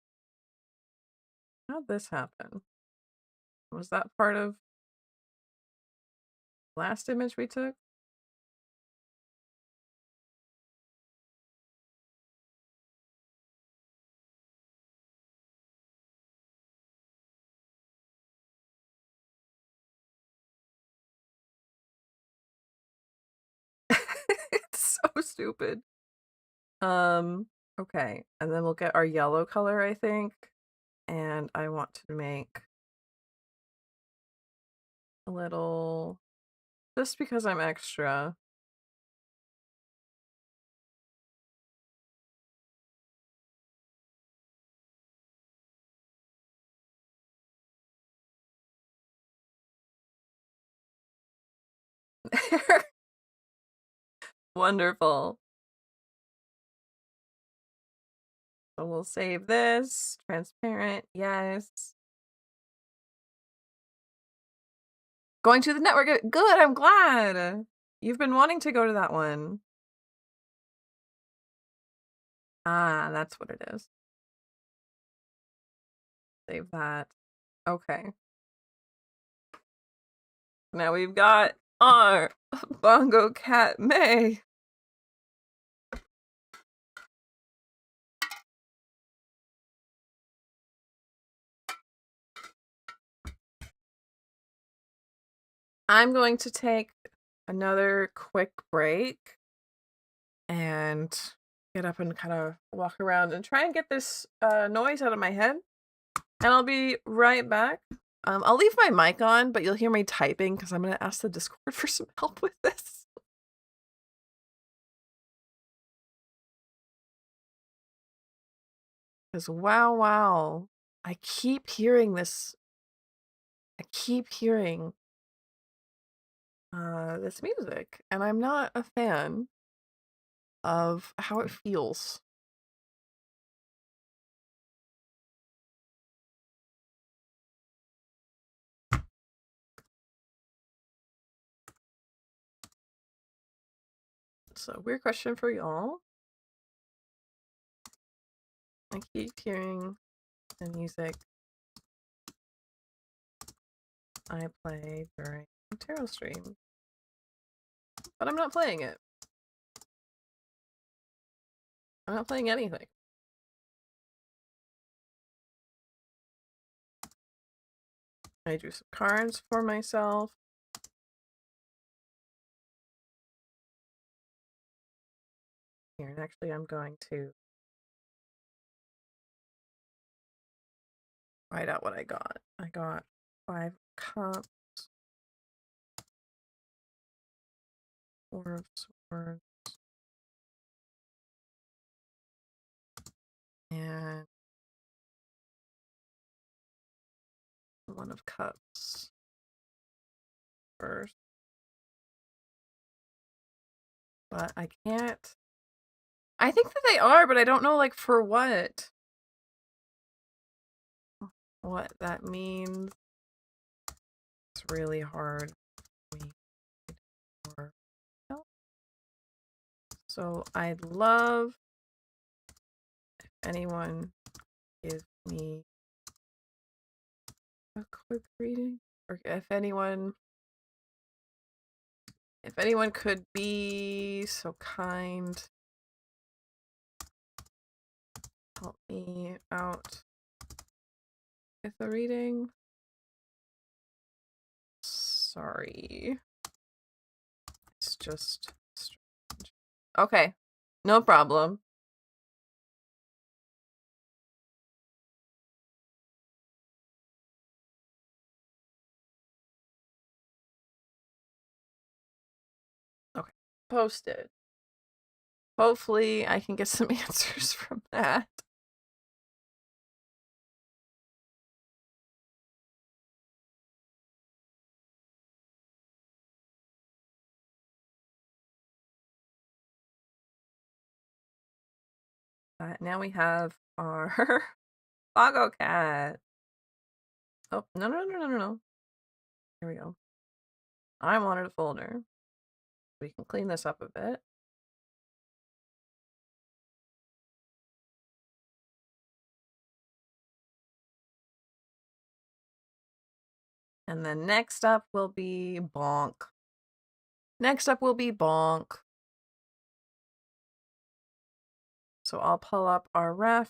How'd this happen? Was that part of last image we took? It's so stupid. Okay. And then we'll get our yellow color, I think. And I want to make a little, just because I'm extra. Wonderful. So we'll save this. Transparent, yes. Going to the network. Good, I'm glad. You've been wanting to go to that one. Ah, that's what it is. Save that. Okay. Now we've got our Bongo Cat May. I'm going to take another quick break and get up and kind of walk around and try and get this noise out of my head. And I'll be right back. I'll leave my mic on, but you'll hear me typing because I'm going to ask the Discord for some help with this. Because wow. I keep hearing this. I keep hearing this music, and I'm not a fan of how it feels. So, weird question for y'all. I keep hearing the music I play during tarot stream, but I'm not playing it. I'm not playing anything. I drew some cards for myself. Here, and actually I'm going to write out what I got. I got 5 cups, 4 of swords, and 1 of cups first. But I can't I think that they are, but I don't know, like, for what. What that means. It's really hard. So I'd love if anyone gives me a quick reading, or if anyone could be so kind, help me out with the reading. Sorry. It's just strange. Okay. No problem. Okay. Posted. Hopefully I can get some answers from that. Now we have our Foggo cat. Oh, no. Here we go. I wanted a folder. We can clean this up a bit. And then next up will be Bonk. So I'll pull up our refs.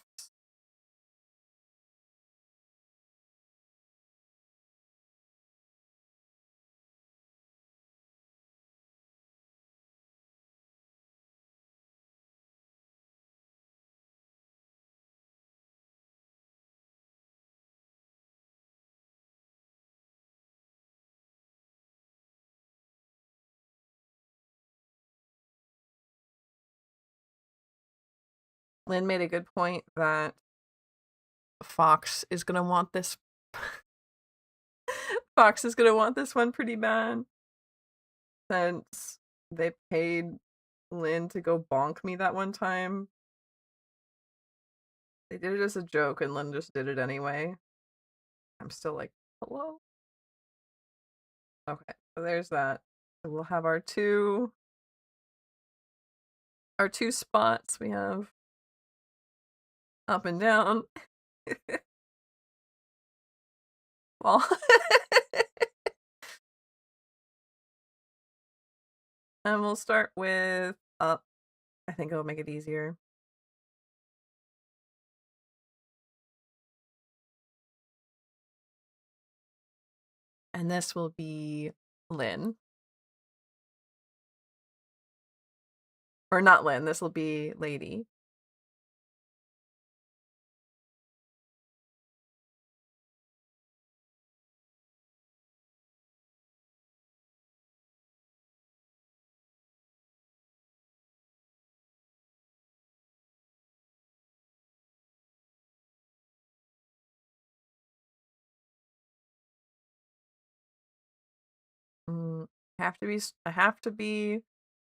Lynn made a good point that Fox is gonna want this. Fox is gonna want this one pretty bad, since they paid Lynn to go bonk me that one time. They did it as a joke, and Lynn just did it anyway. I'm still like, hello? Okay, so there's that. So we'll have our two spots. We have up and down. Well, and we'll start with up. I think it'll make it easier. And this will be Lynn. Or not Lynn, this will be Lady. I have to be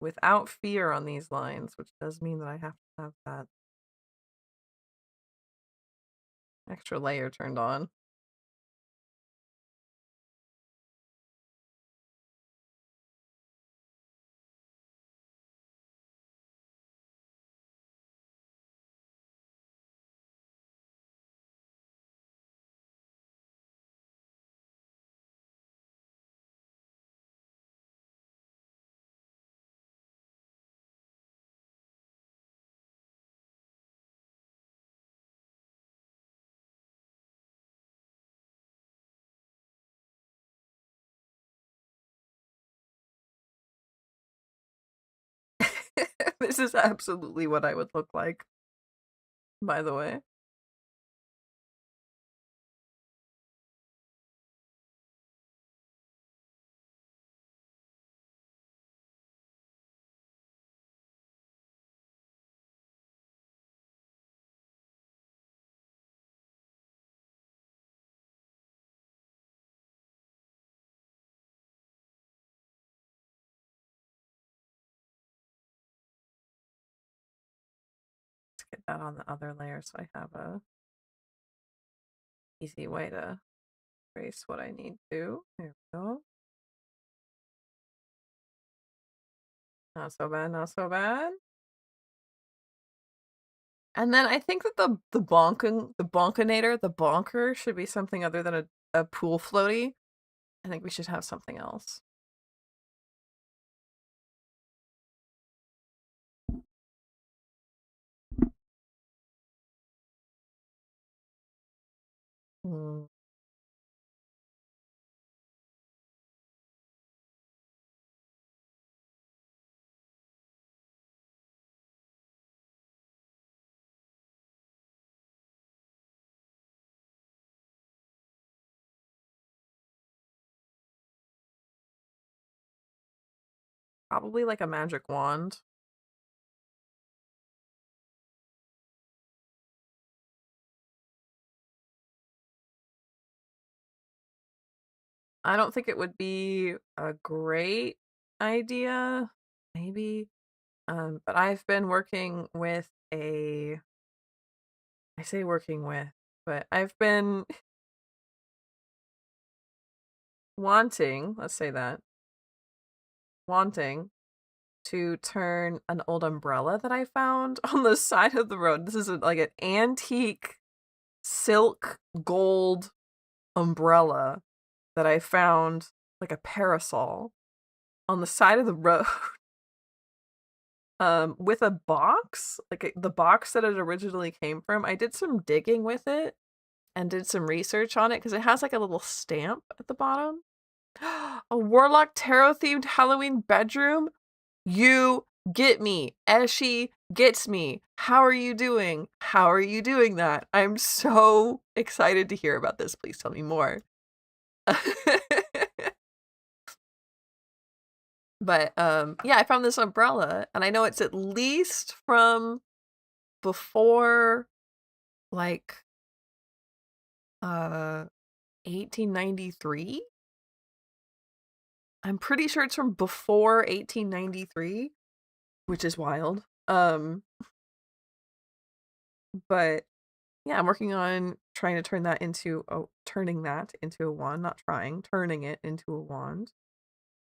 without fear on these lines, which does mean that I have to have that extra layer turned on. This is absolutely what I would look like, by the way. get that on the other layer so I have a easy way to trace what I need to. There we go. Not so bad, not so bad. And then I think that the bonker should be something other than a pool floaty. I think we should have something else. Hmm. Probably like a magic wand. I don't think it would be a great idea, maybe. But I've been working with I say working with, but I've been wanting, let's say that, wanting to turn an old umbrella that I found on the side of the road. This is like an antique silk gold umbrella that I found, like a parasol on the side of the road. With a box, like the box that it originally came from. I did some digging with it and did some research on it because it has like a little stamp at the bottom. A Warlock tarot themed Halloween bedroom? You get me. Eshi gets me. How are you doing? How are you doing that? I'm so excited to hear about this. Please tell me more. But yeah, I found this umbrella and I know it's at least from before like 1893. I'm pretty sure it's from before 1893, which is wild. But yeah, I'm working on trying to turn that into turning that into a wand, not trying, turning it into a wand.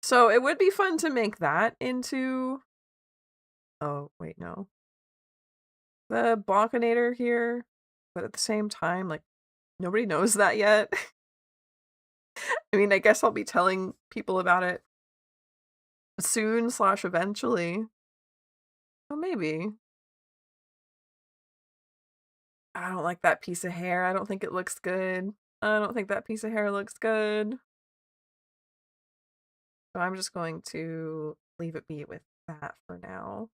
So it would be fun to make that into, oh wait, no, the Bonkinator here, but at the same time, like, nobody knows that yet. I mean, I guess I'll be telling people about it soon slash eventually. Well, maybe. I don't like that piece of hair. I don't think it looks good. I don't think that piece of hair looks good. So I'm just going to leave it be with that for now.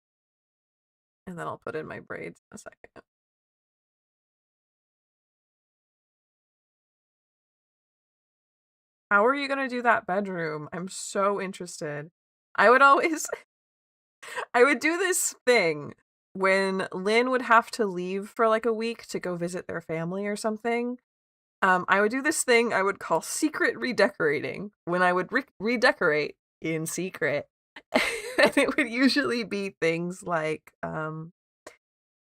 And then I'll put in my braids in a second. How are you gonna do that bedroom? I'm so interested. I would always I would do this thing when Lynn would have to leave for like a week to go visit their family or something. I would do this thing I would call secret redecorating when I would redecorate in secret. And it would usually be things like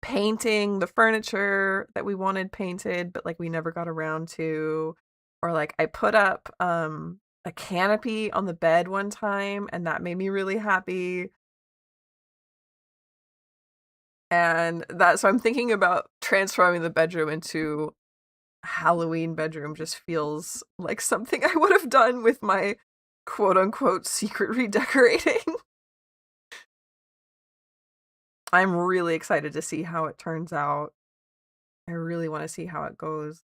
painting the furniture that we wanted painted, but like we never got around to. Or like I put up a canopy on the bed one time and that made me really happy. And that, so I'm thinking about transforming the bedroom into a Halloween bedroom just feels like something I would have done with my quote unquote secret redecorating. I'm really excited to see how it turns out. I really want to see how it goes.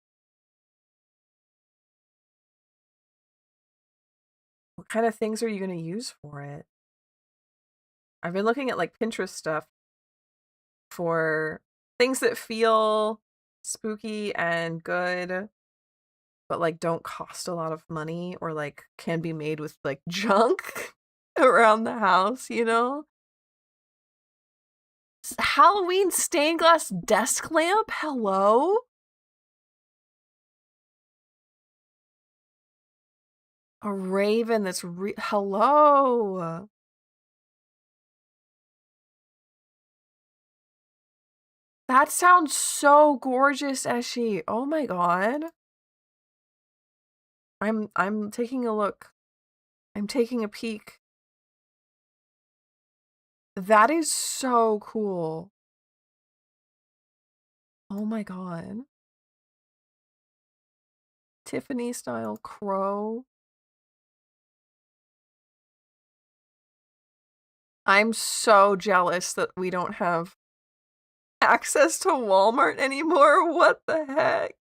What kind of things are you going to use for it? I've been looking at like Pinterest stuff for things that feel spooky and good, but like don't cost a lot of money or like can be made with like junk around the house, you know? Halloween stained glass desk lamp? Hello? A raven that's hello. That sounds so gorgeous, Eshi. Oh my god. I'm taking a look. I'm taking a peek. That is so cool. Oh my god. Tiffany style crow. I'm so jealous that we don't have access to Walmart anymore. What the heck?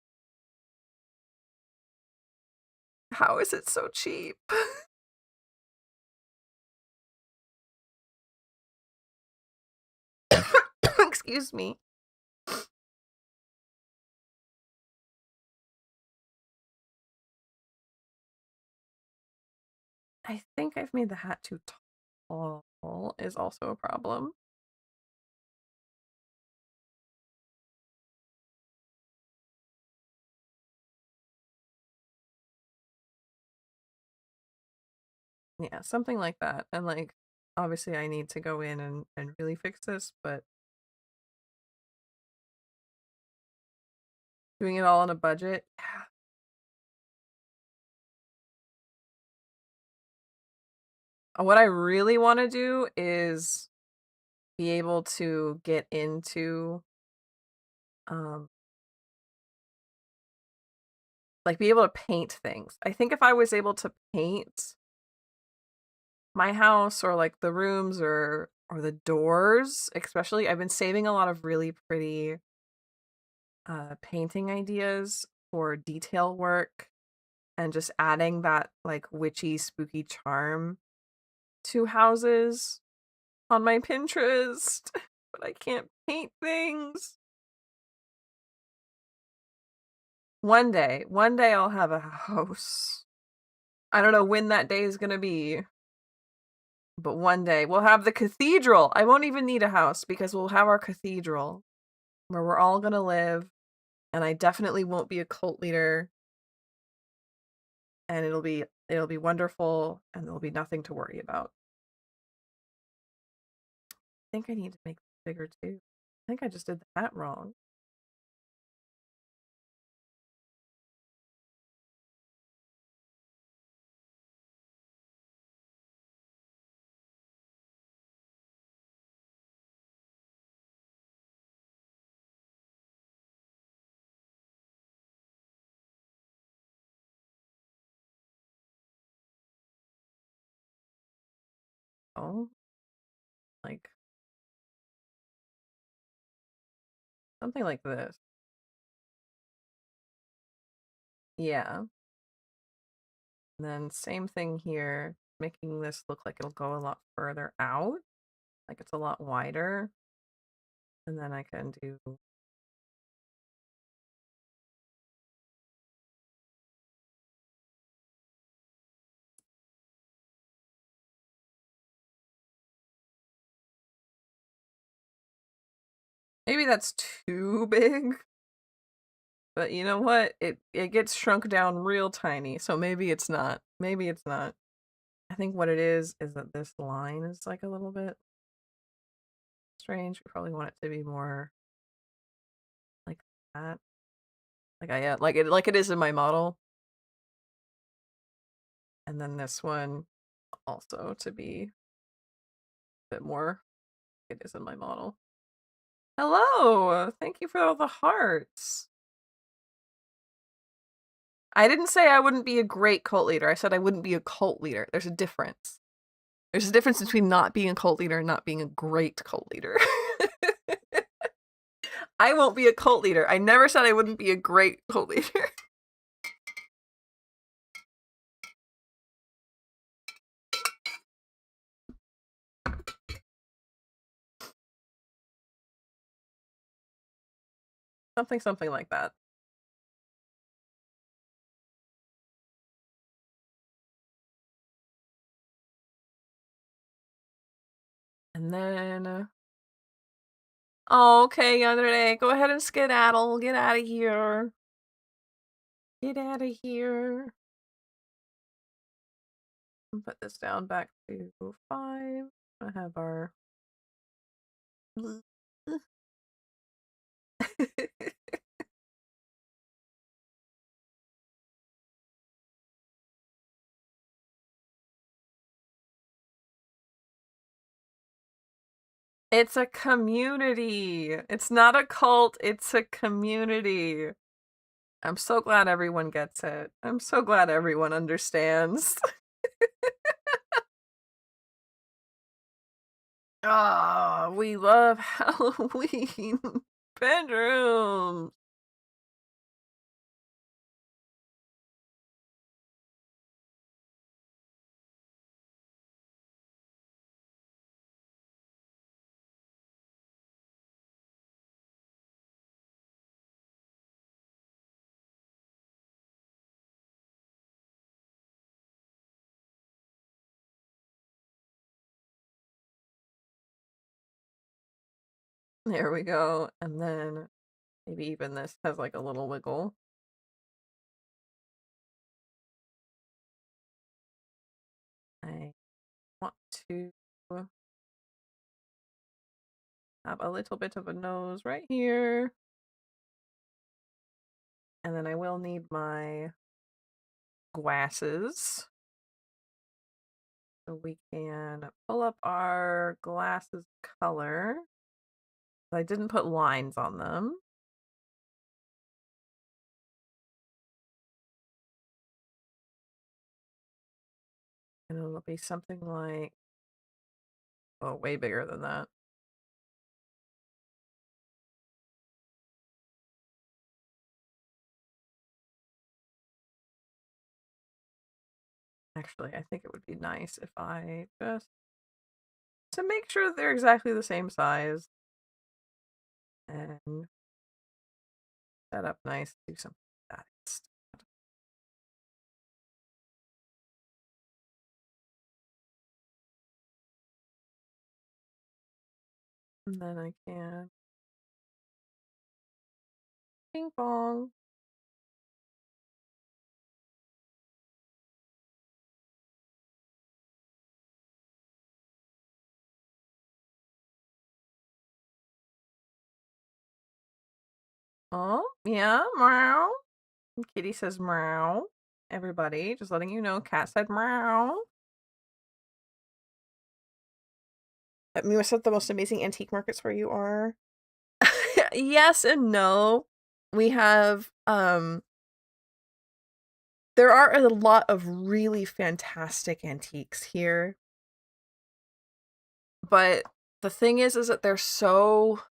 How is it so cheap? Excuse me. I think I've made the hat too tall is also a problem. Yeah, something like that. And like, obviously I need to go in and really fix this, but doing it all on a budget, yeah. What I really want to do is be able to get into um like be able to paint things. I think if I was able to paint my house or like the rooms or the doors, especially, I've been saving a lot of really pretty painting ideas for detail work and just adding that like witchy spooky charm to houses on my Pinterest. But I can't paint things. One day I'll have a house. I don't know when that day is gonna be, but one day we'll have the cathedral. I won't even need a house because we'll have our cathedral where we're all gonna live, and I definitely won't be a cult leader, and it'll be wonderful, and there'll be nothing to worry about. I think I need to make it bigger too. I think I just did that wrong. Oh, like something like this. Yeah. And then same thing here, making this look like it'll go a lot further out, like it's a lot wider. And then I can do maybe that's too big, but you know what? It gets shrunk down real tiny, so maybe it's not. Maybe it's not. I think what it is that this line is like a little bit strange. We probably want it to be more like that. Like like it is in my model. And then this one also to be a bit more like it is in my model. Hello! Thank you for all the hearts. I didn't say I wouldn't be a great cult leader. I said I wouldn't be a cult leader. There's a difference. There's a difference between not being a cult leader and not being a great cult leader. I won't be a cult leader. I never said I wouldn't be a great cult leader. Something like that. And then oh, okay, Yandere, go ahead and skedaddle. Get out of here. Get out of here. Put this down back to 5. I have our It's a community. It's not a cult, it's a community. I'm so glad everyone gets it. I'm so glad everyone understands. Ah, we love Halloween bedrooms. There we go. And then maybe even this has like a little wiggle. I want to have a little bit of a nose right here. And then I will need my glasses. So we can pull up our glasses color. I didn't put lines on them. And it'll be something like, oh, way bigger than that. Actually, I think it would be nice if I just, to make sure they're exactly the same size, and set up nice, do something like that instead. And then I can ping pong. Oh, yeah, meow. Kitty says meow. Everybody, just letting you know, cat said meow. Mima said the most amazing antique markets where you are. Yes and no. We have there are a lot of really fantastic antiques here. But the thing is that they're so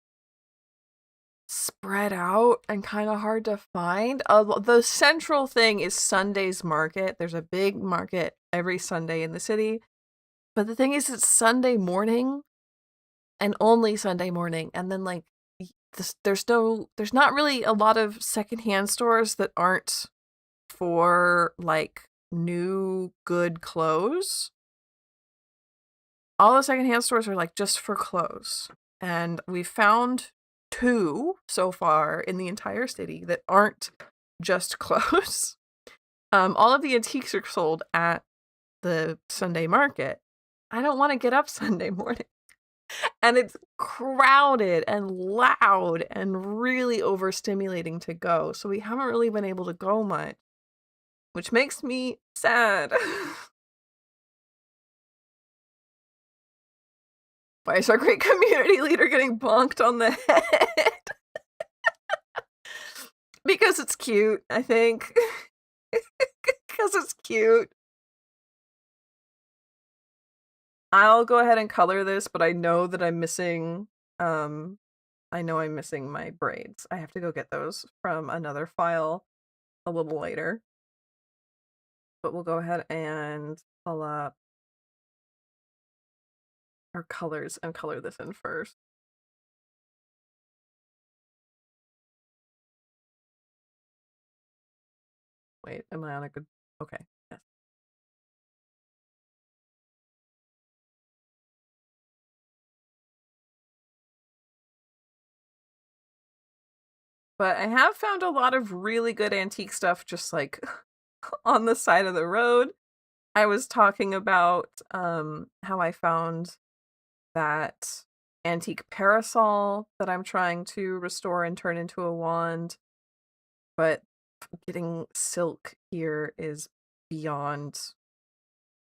spread out and kind of hard to find. The central thing is Sunday's market. There's a big market every Sunday in the city. But the thing is, it's Sunday morning and only Sunday morning. And then, like, there's not really a lot of secondhand stores that aren't for, like, new good clothes. All the secondhand stores are, like, just for clothes. And we found 2 so far in the entire city that aren't just clothes. All of the antiques are sold at the Sunday market. I don't want to get up Sunday morning. And it's crowded and loud and really overstimulating to go. So we haven't really been able to go much, which makes me sad. Why is our great community leader getting bonked on the head? Because it's cute, I think. Because it's cute. I'll go ahead and color this, but I know that I'm missing, I know I'm missing my braids. I have to go get those from another file a little later. But we'll go ahead and pull up our colors and color this in first. Wait, am I on a good... Okay, yes. But I have found a lot of really good antique stuff just like on the side of the road. I was talking about how I found that antique parasol that I'm trying to restore and turn into a wand. But getting silk here is beyond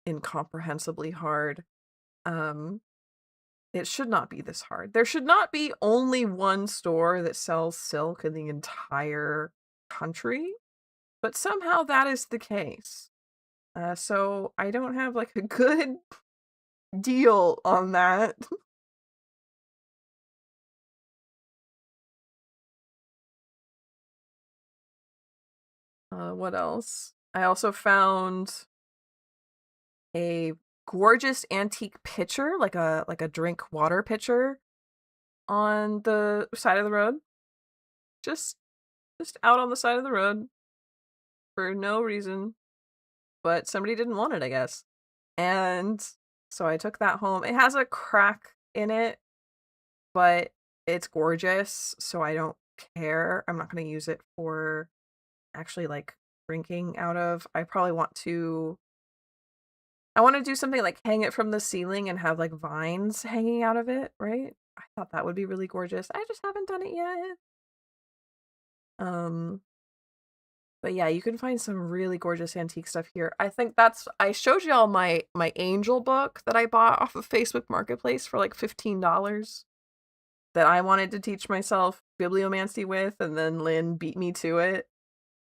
incomprehensibly hard. Um, it should not be this hard. There should not be only one store that sells silk in the entire country, but somehow that is the case. So I don't have like a good deal on that. What else? I also found a gorgeous antique pitcher, like a drink water pitcher on the side of the road. Just just out on the side of the road for no reason, but somebody didn't want it, I guess. And so I took that home. It has a crack in it, but it's gorgeous, so I don't care. I'm not going to use it for actually like drinking out of. I want to do something like hang it from the ceiling and have like vines hanging out of it, right? I thought that would be really gorgeous. I just haven't done it yet. Um but yeah, you can find some really gorgeous antique stuff here. I think I showed y'all my angel book that I bought off of Facebook Marketplace for like $15 that I wanted to teach myself bibliomancy with, and then Lynn beat me to it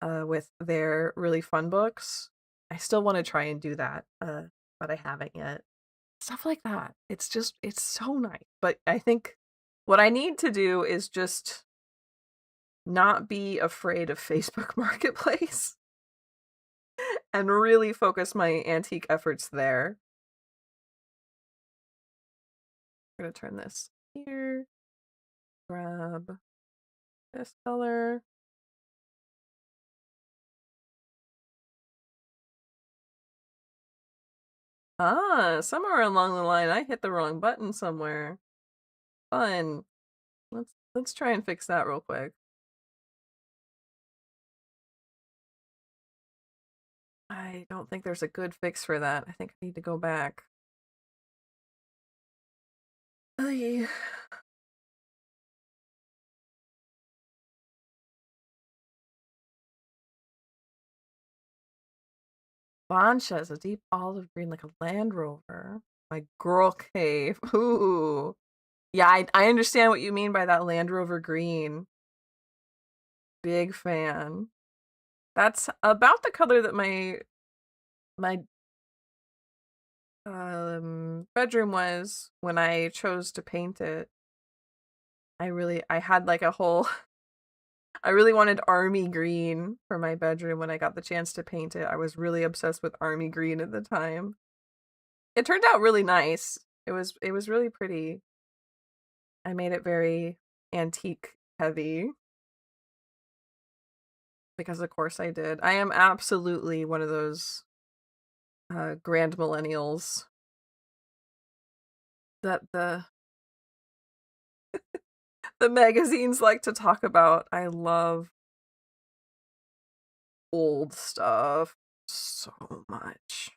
with their really fun books. I still want to try and do that, but I haven't yet. Stuff like that. It's so nice. But I think what I need to do is just not be afraid of Facebook Marketplace and really focus my antique efforts there. I'm gonna turn this here, grab this color. Ah, somewhere along the line I hit the wrong button somewhere. Fun. Let's try and fix that real quick. I don't think there's a good fix for that. I think I need to go back. Ay. Bancha is a deep olive green like a Land Rover. My girl cave. Ooh. Yeah, I understand what you mean by that Land Rover green. Big fan. That's about the color that my bedroom was when I chose to paint it. I had like a whole I really wanted army green for my bedroom when I got the chance to paint it. I was really obsessed with army green at the time. It turned out really nice. It was really pretty. I made it very antique heavy because of course I did. I am absolutely one of those grand millennials that the magazines like to talk about. I love old stuff so much.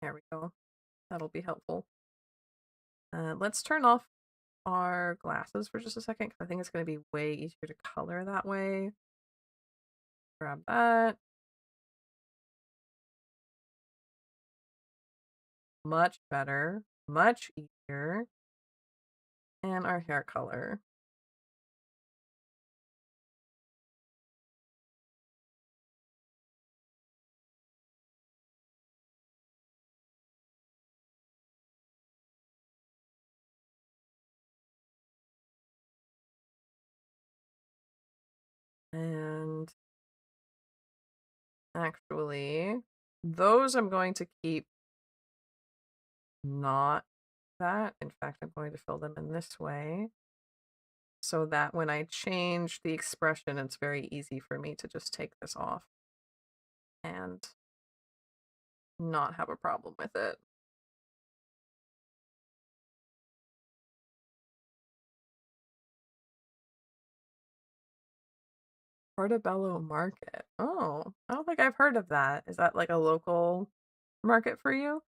There we go. That'll be helpful. Let's turn off our glasses for just a second because I think it's going to be way easier to color that way. Grab that. Much better. Much easier. And our hair color. And actually, those I'm going to keep not that. In fact, I'm going to fill them in this way so that when I change the expression, it's very easy for me to just take this off and not have a problem with it. Portobello Market. Oh, I don't think I've heard of that. Is that like a local market for you?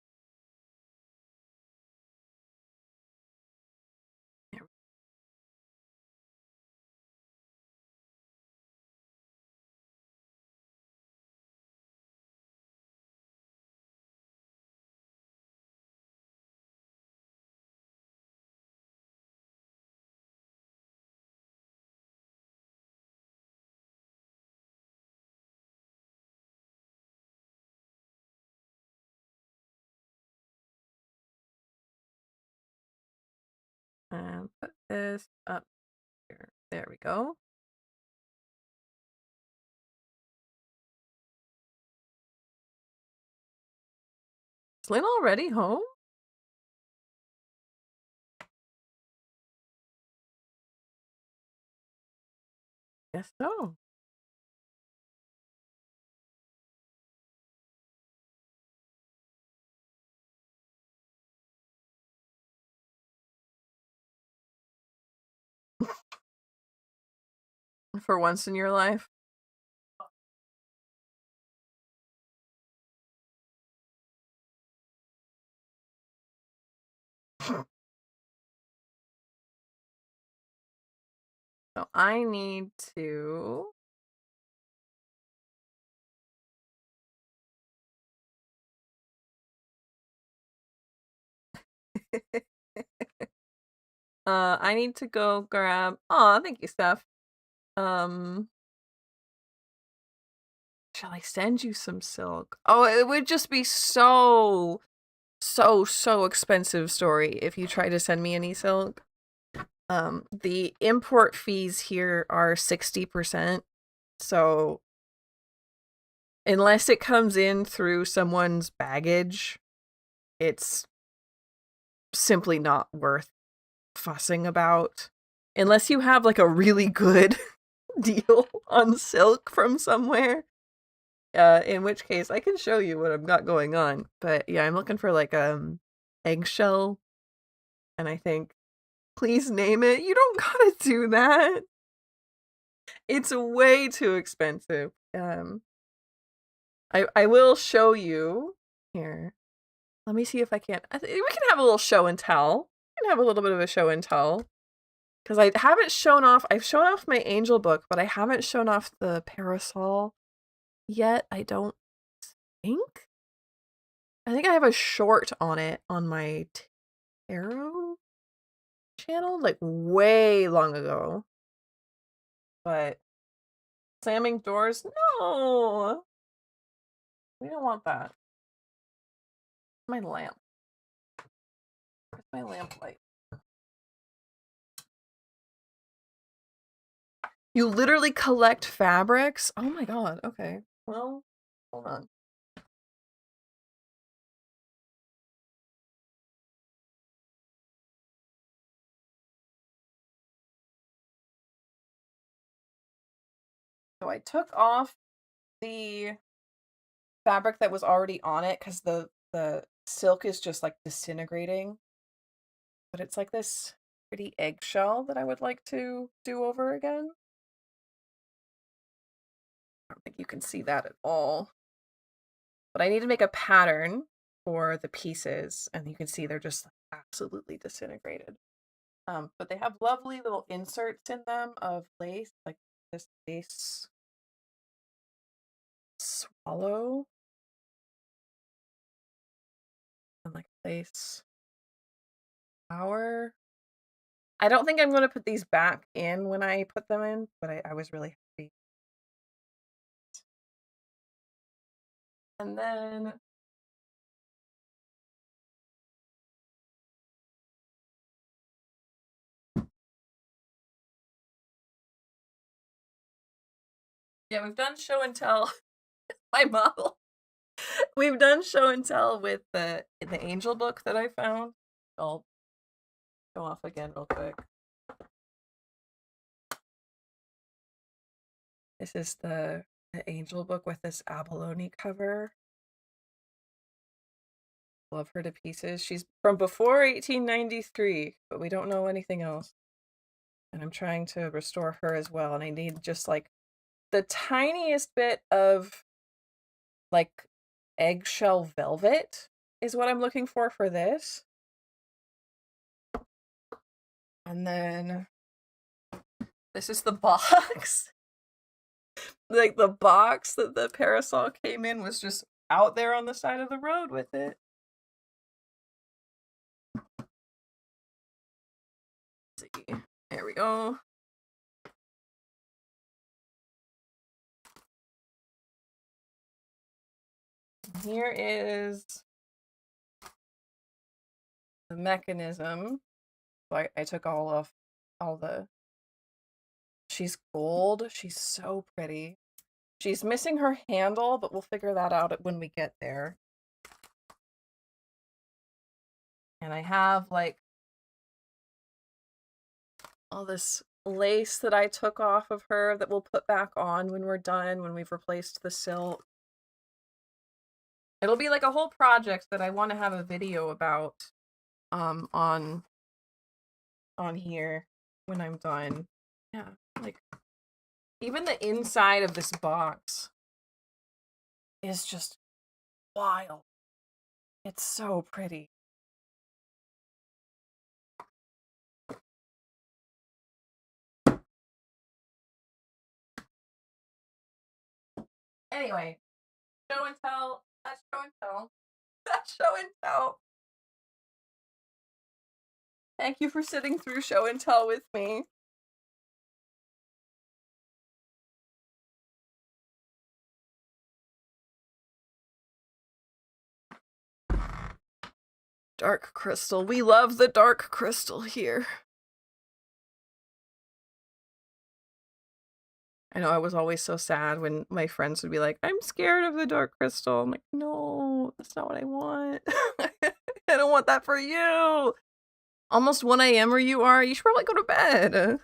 And put this up here. There we go. Is Lynn already home? Guess so. For once in your life. So I need to I need to go grab. Oh, thank you, Steph. Um, shall I send you some silk? Oh, it would just be so expensive story if you try to send me any silk. The import fees here are 60%. So unless it comes in through someone's baggage, it's simply not worth fussing about. Unless you have like a really good deal on silk from somewhere. In which case I can show you what I've got going on. But yeah, I'm looking for like eggshell, and I think please name it. You don't gotta do that. It's way too expensive. I will show you here. Let me see if I can. We can have a little show and tell. We can have a little bit of a show and tell. Because I haven't shown off. I've shown off my angel book, but I haven't shown off the parasol yet. I don't think. I think I have a short on it on my tarot channel, like way long ago. But slamming doors? No! We don't want that. My lamp. Where's my lamp light? You literally collect fabrics? Oh my god, okay. Well, hold on. So I took off the fabric that was already on it because the silk is just like disintegrating. But it's like this pretty eggshell that I would like to do over again. I don't think you can see that at all. But I need to make a pattern for the pieces, and you can see they're just absolutely disintegrated. But they have lovely little inserts in them of lace, like this lace swallow and like lace flower. I don't think I'm going to put these back in when I put them in, but I was really happy. And then yeah, we've done show and tell. My model. We've done show and tell with the angel book that I found. I'll go off again real quick. This is the angel book with this abalone cover. Love her to pieces. She's from before 1893, but we don't know anything else. And I'm trying to restore her as well, and I need just like the tiniest bit of like eggshell velvet is what I'm looking for this. And then this is the box. Like the box that the parasol came in was just out there on the side of the road with it. Let's see. There we go. Here is the mechanism. So I took all the. She's gold. She's so pretty. She's missing her handle, but we'll figure that out when we get there. And I have like all this lace that I took off of her that we'll put back on when we're done, when we've replaced the silk. It'll be like a whole project that I want to have a video about on here when I'm done. Yeah, like even the inside of this box is just wild. It's so pretty. Anyway, show and tell. That's show and tell. That's show and tell. Thank you for sitting through show and tell with me. Dark crystal. We love the dark crystal here. I know I was always so sad when my friends would be like, I'm scared of the dark crystal. I'm like, no, that's not what I want. I don't want that for you. Almost 1 a.m. where you are. You should probably go to bed.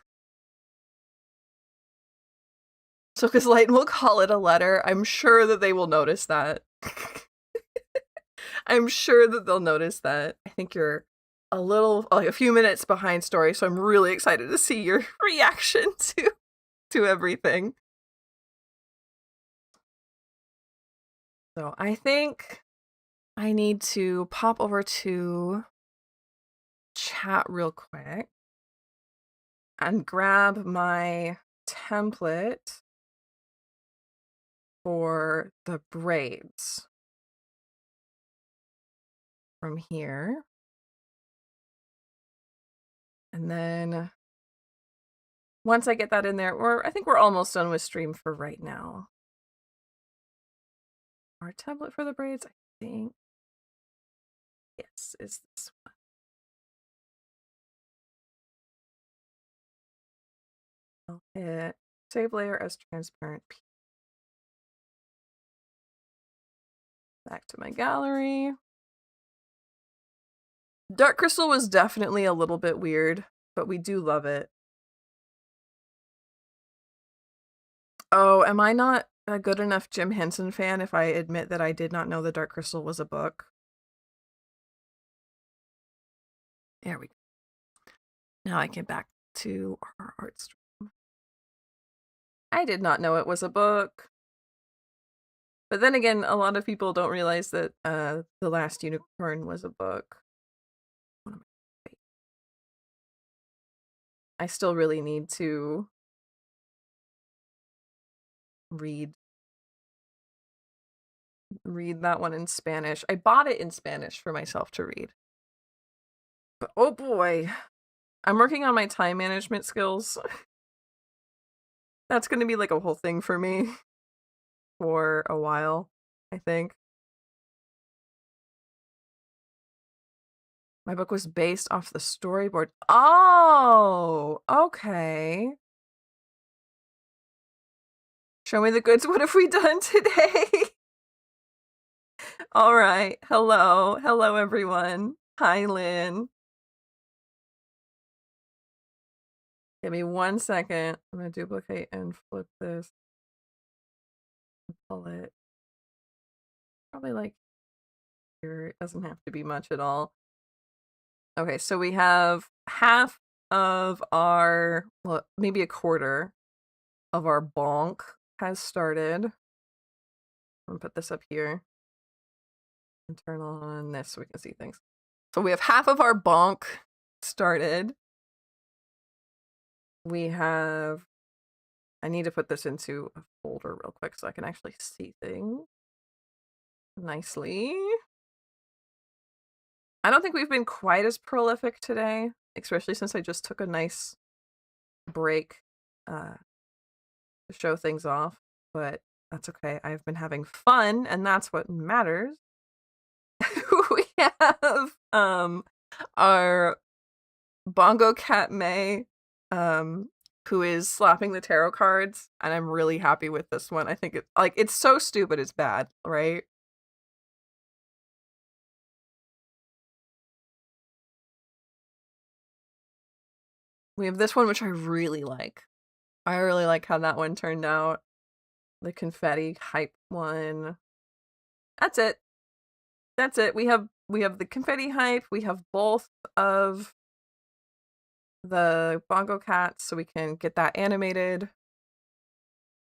So, because Light will call it a letter, I'm sure that they will notice that. I'm sure that they'll notice that. I think you're a few minutes behind story, so I'm really excited to see your reaction to everything. So I think I need to pop over to chat real quick and grab my template for the braids from here. And then once I get that in there, I think we're almost done with stream for right now. Our template for the braids, I think, yes, is this one. I'll hit save layer as transparent. Back to my gallery. Dark crystal was definitely a little bit weird, but we do love it. Oh, am I not a good enough Jim Henson fan if I admit that I did not know the Dark Crystal was a book? There we go. Now I get back to our art stream. I did not know it was a book. But then again, a lot of people don't realize that The Last Unicorn was a book. I still really need to read that one in Spanish. I bought it in Spanish for myself to read. But oh boy, I'm working on my time management skills. That's going to be like a whole thing for me for a while, I think. My book was based off the storyboard. Oh, okay. Show me the goods. What have we done today? All right. Hello. Hello, everyone. Hi, Lynn. Give me 1 second. I'm going to duplicate and flip this. Pull it. Probably like here. It doesn't have to be much at all. Okay, so we have half of our, well, maybe a quarter of our bonk has started. I'm gonna put this up here and turn on this so we can see things. So we have half of our bonk started. We have, I need to put this into a folder real quick so I can actually see things nicely. I don't think we've been quite as prolific today, especially since I just took a nice break to show things off, but that's okay. I've been having fun, and that's what matters. We have our Bongo Cat May, who is slapping the tarot cards, and I'm really happy with this one. I think it's so stupid it's bad, right? We have this one, which I really like. I really like how that one turned out. The confetti hype one. That's it. That's it. We have the confetti hype. We have both of the bongo cats, so we can get that animated.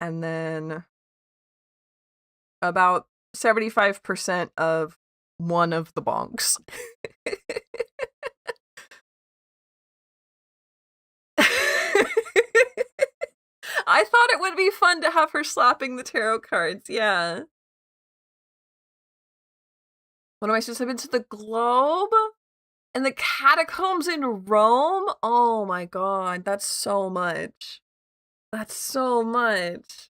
And then about 75% of one of the bonks. I thought it would be fun to have her slapping the tarot cards. Yeah. What am I supposed to have been to the globe? And the catacombs in Rome? Oh my god, that's so much. That's so much.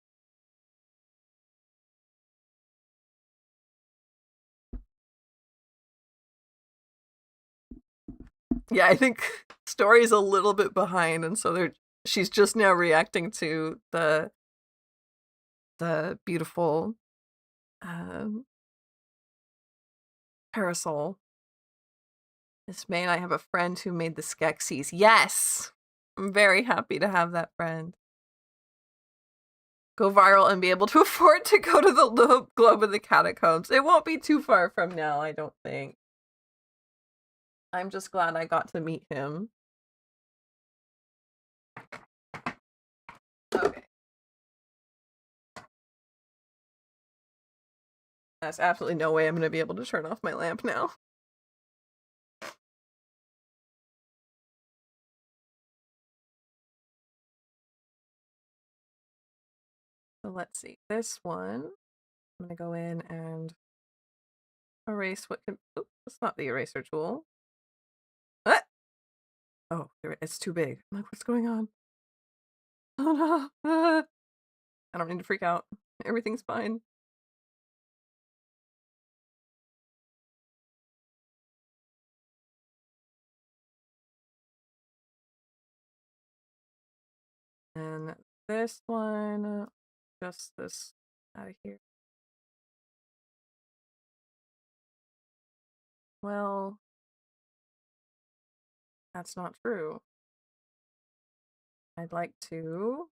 Yeah, I think Story's a little bit behind, and so she's just now reacting to the beautiful parasol. Miss May and I have a friend who made the Skeksis. Yes! I'm very happy to have that friend. Go viral and be able to afford to go to the Globe of the Catacombs. It won't be too far from now, I don't think. I'm just glad I got to meet him. Okay. There's absolutely no way I'm going to be able to turn off my lamp now. So let's see. This one, I'm going to go in and erase what can. Oops, that's not the eraser tool. Ah! Oh, it's too big. I'm like, what's going on? Oh no. Ah! I don't need to freak out. Everything's fine. And this one, just this out of here. Well, that's not true. I'd like to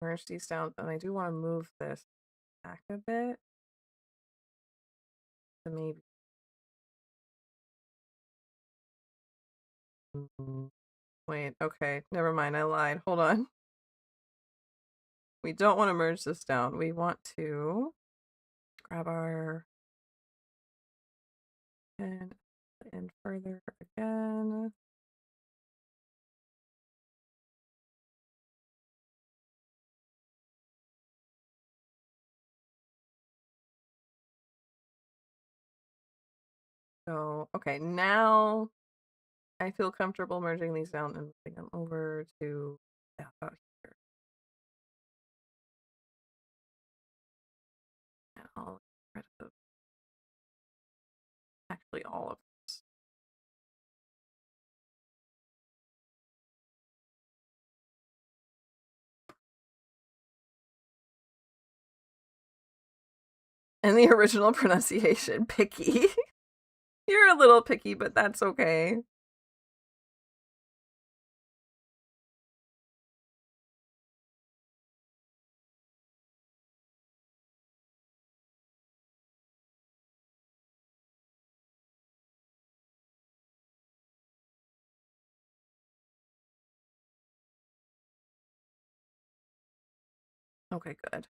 merge these down, and I do want to move this back a bit. So maybe. Wait, okay, never mind, I lied. Hold on. We don't want to merge this down. We want to grab our pen and further again. So, okay, now I feel comfortable merging these down and moving them over to about here. And I'll get rid of actually all of this. And the original pronunciation, picky. You're a little picky, but that's okay. Okay, good.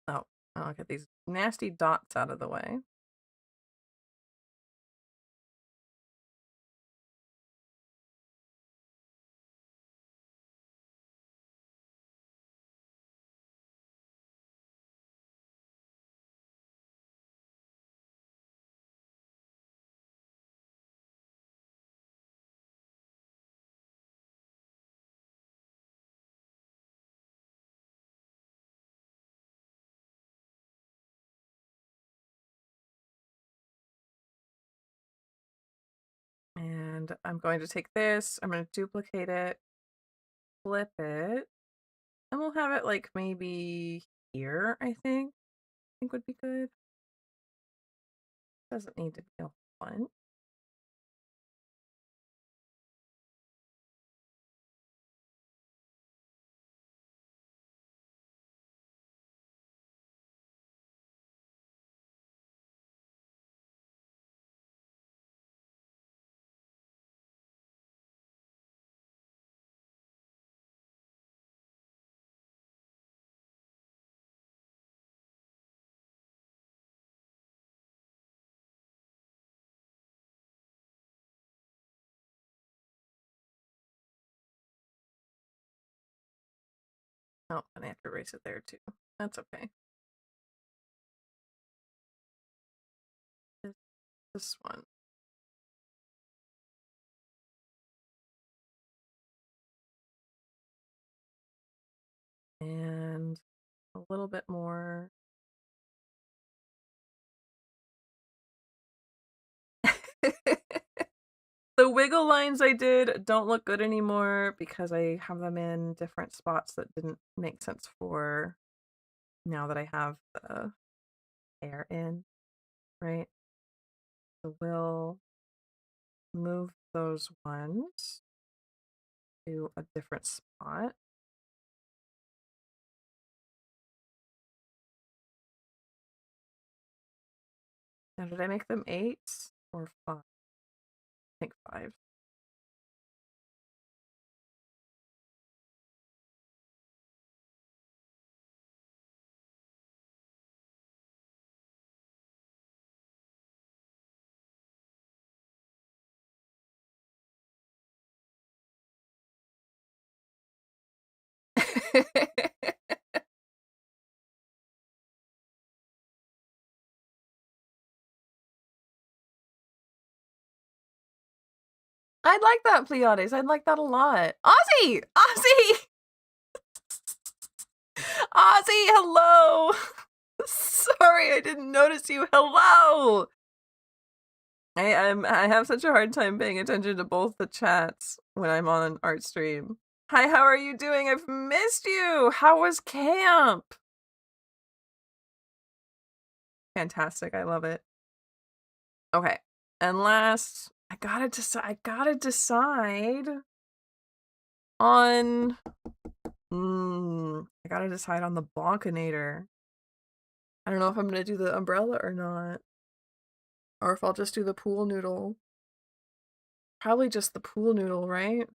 Oh, I'll get these nasty dots out of the way. And I'm going to take this, I'm going to duplicate it, flip it, and we'll have it like maybe here, I think would be good. Doesn't need to be a bunch. Oh, and I have to erase it there too. That's okay. This one. And a little bit more. The wiggle lines I did don't look good anymore because I have them in different spots that didn't make sense for now that I have the hair in, right? So we'll move those ones to a different spot. Now, did I make them 8 or 5? I think 5. I'd like that, Pleiades. I'd like that a lot. Ozzy! Ozzy! Ozzy, hello! Sorry, I didn't notice you. Hello! I have such a hard time paying attention to both the chats when I'm on an art stream. Hi, how are you doing? I've missed you. How was camp? Fantastic. I love it. Okay. And last, I gotta decide on I gotta decide on the Bonkinator. I don't know if I'm gonna do the umbrella or not. Or if I'll just do the pool noodle. Probably just the pool noodle, right?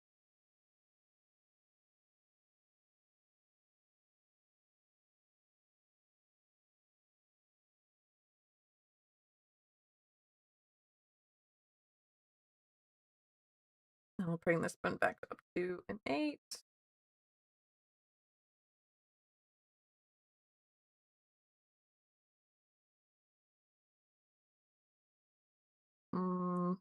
I'll bring this one back up to an 8. Mm.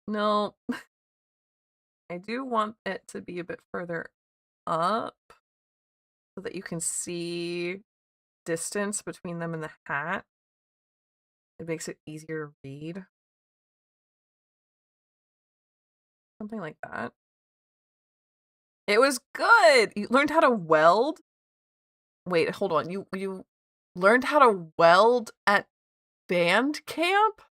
No. I do want it to be a bit further up so that you can see distance between them and the hat. It makes it easier to read. Something like that. It was good. You learned how to weld. Wait, hold on. You learned how to weld at band camp?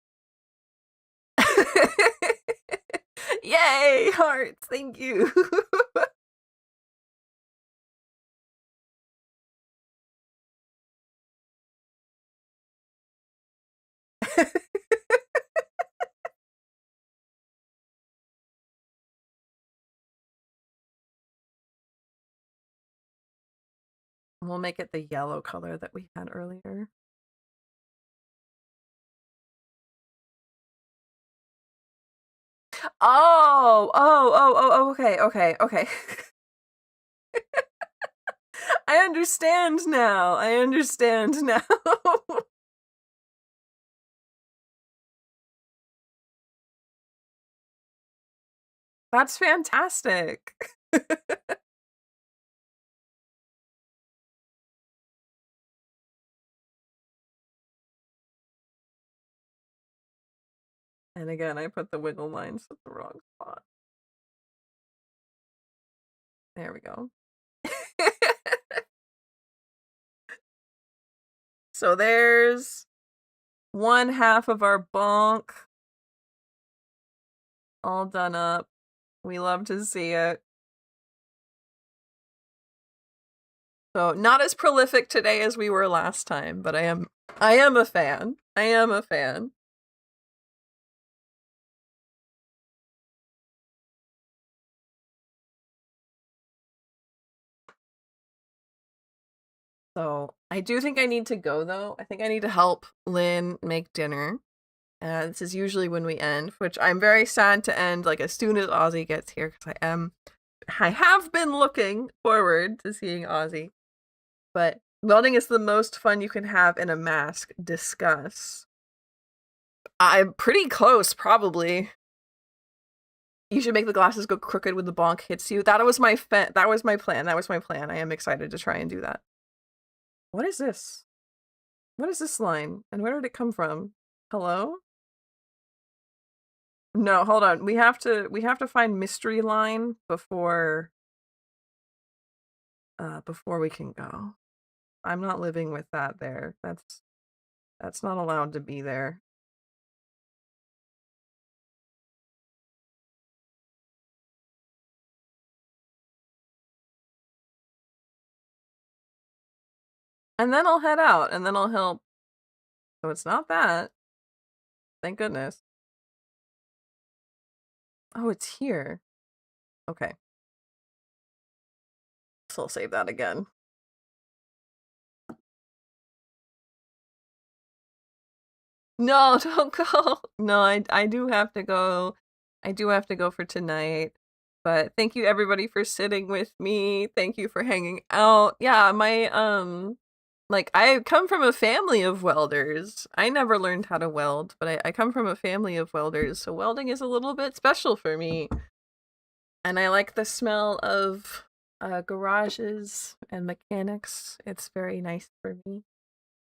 Yay, hearts, thank you. We'll make it the yellow color that we had earlier. Oh, okay. I understand now. That's fantastic. And again, I put the wiggle lines at the wrong spot. There we go. So there's one half of our bonk all done up. We love to see it. So not as prolific today as we were last time, but I am a fan. I am a fan. So I do think I need to go though. I think I need to help Lynn make dinner. This is usually when we end, which I'm very sad to end like as soon as Ozzy gets here because I have been looking forward to seeing Ozzy. But welding is the most fun you can have in a mask. Discuss. I'm pretty close, probably. You should make the glasses go crooked when the bonk hits you. That was my plan. That was my plan. I am excited to try and do that. What is this? What is this line? And where did it come from? Hello? No, hold on. We have to find mystery line before we can go. I'm not living with that there. That's not allowed to be there. And then I'll head out and then I'll help. So it's not that. Thank goodness. Oh, it's here. Okay. So I'll save that again. No, don't go. No, I do have to go. I do have to go for tonight. But thank you everybody for sitting with me. Thank you for hanging out. Yeah, my like I come from a family of welders. I never learned how to weld, but I come from a family of welders, so welding is a little bit special for me. And I like the smell of garages and mechanics. It's very nice for me.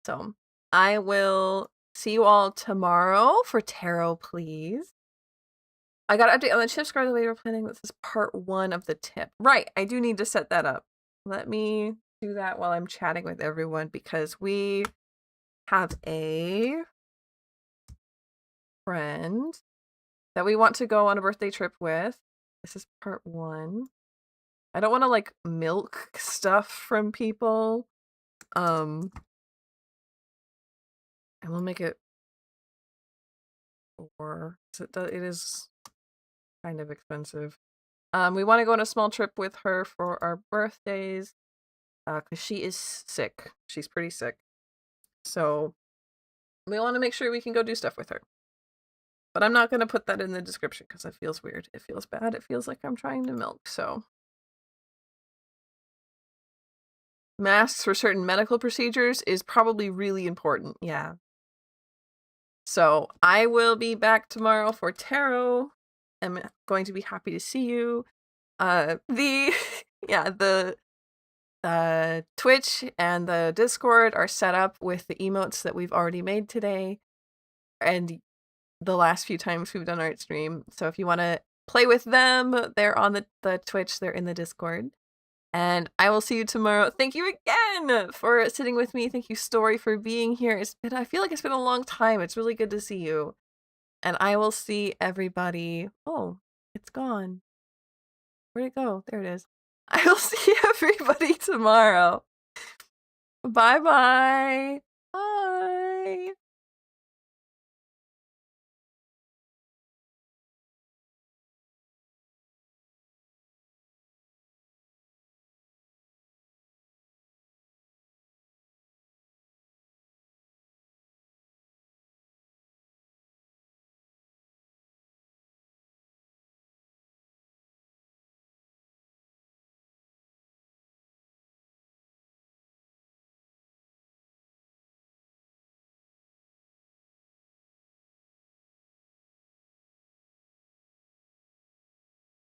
So I will see you all tomorrow for tarot, please. I got an update on the chip scar the way we're planning. This is part 1 of the tip. Right, I do need to set that up. Let me do that while I'm chatting with everyone because we have a friend that we want to go on a birthday trip with. This is part 1. I don't want to like milk stuff from people. And we'll make it 4. So it is kind of expensive. We want to go on a small trip with her for our birthdays because she is sick. She's pretty sick. So we want to make sure we can go do stuff with her. But I'm not going to put that in the description because it feels weird. It feels bad. It feels like I'm trying to milk. So masks for certain medical procedures is probably really important. Yeah. So I will be back tomorrow for tarot. I'm going to be happy to see you. The Twitch and the Discord are set up with the emotes that we've already made today and the last few times we've done art stream. So if you want to play with them, they're on the Twitch, they're in the Discord. And I will see you tomorrow. Thank you again for sitting with me. Thank you, Story, for being here. I feel like it's been a long time. It's really good to see you. And I will see everybody. Oh, It's gone. Where'd it go? There it is. I will see everybody tomorrow. Bye-bye. Bye.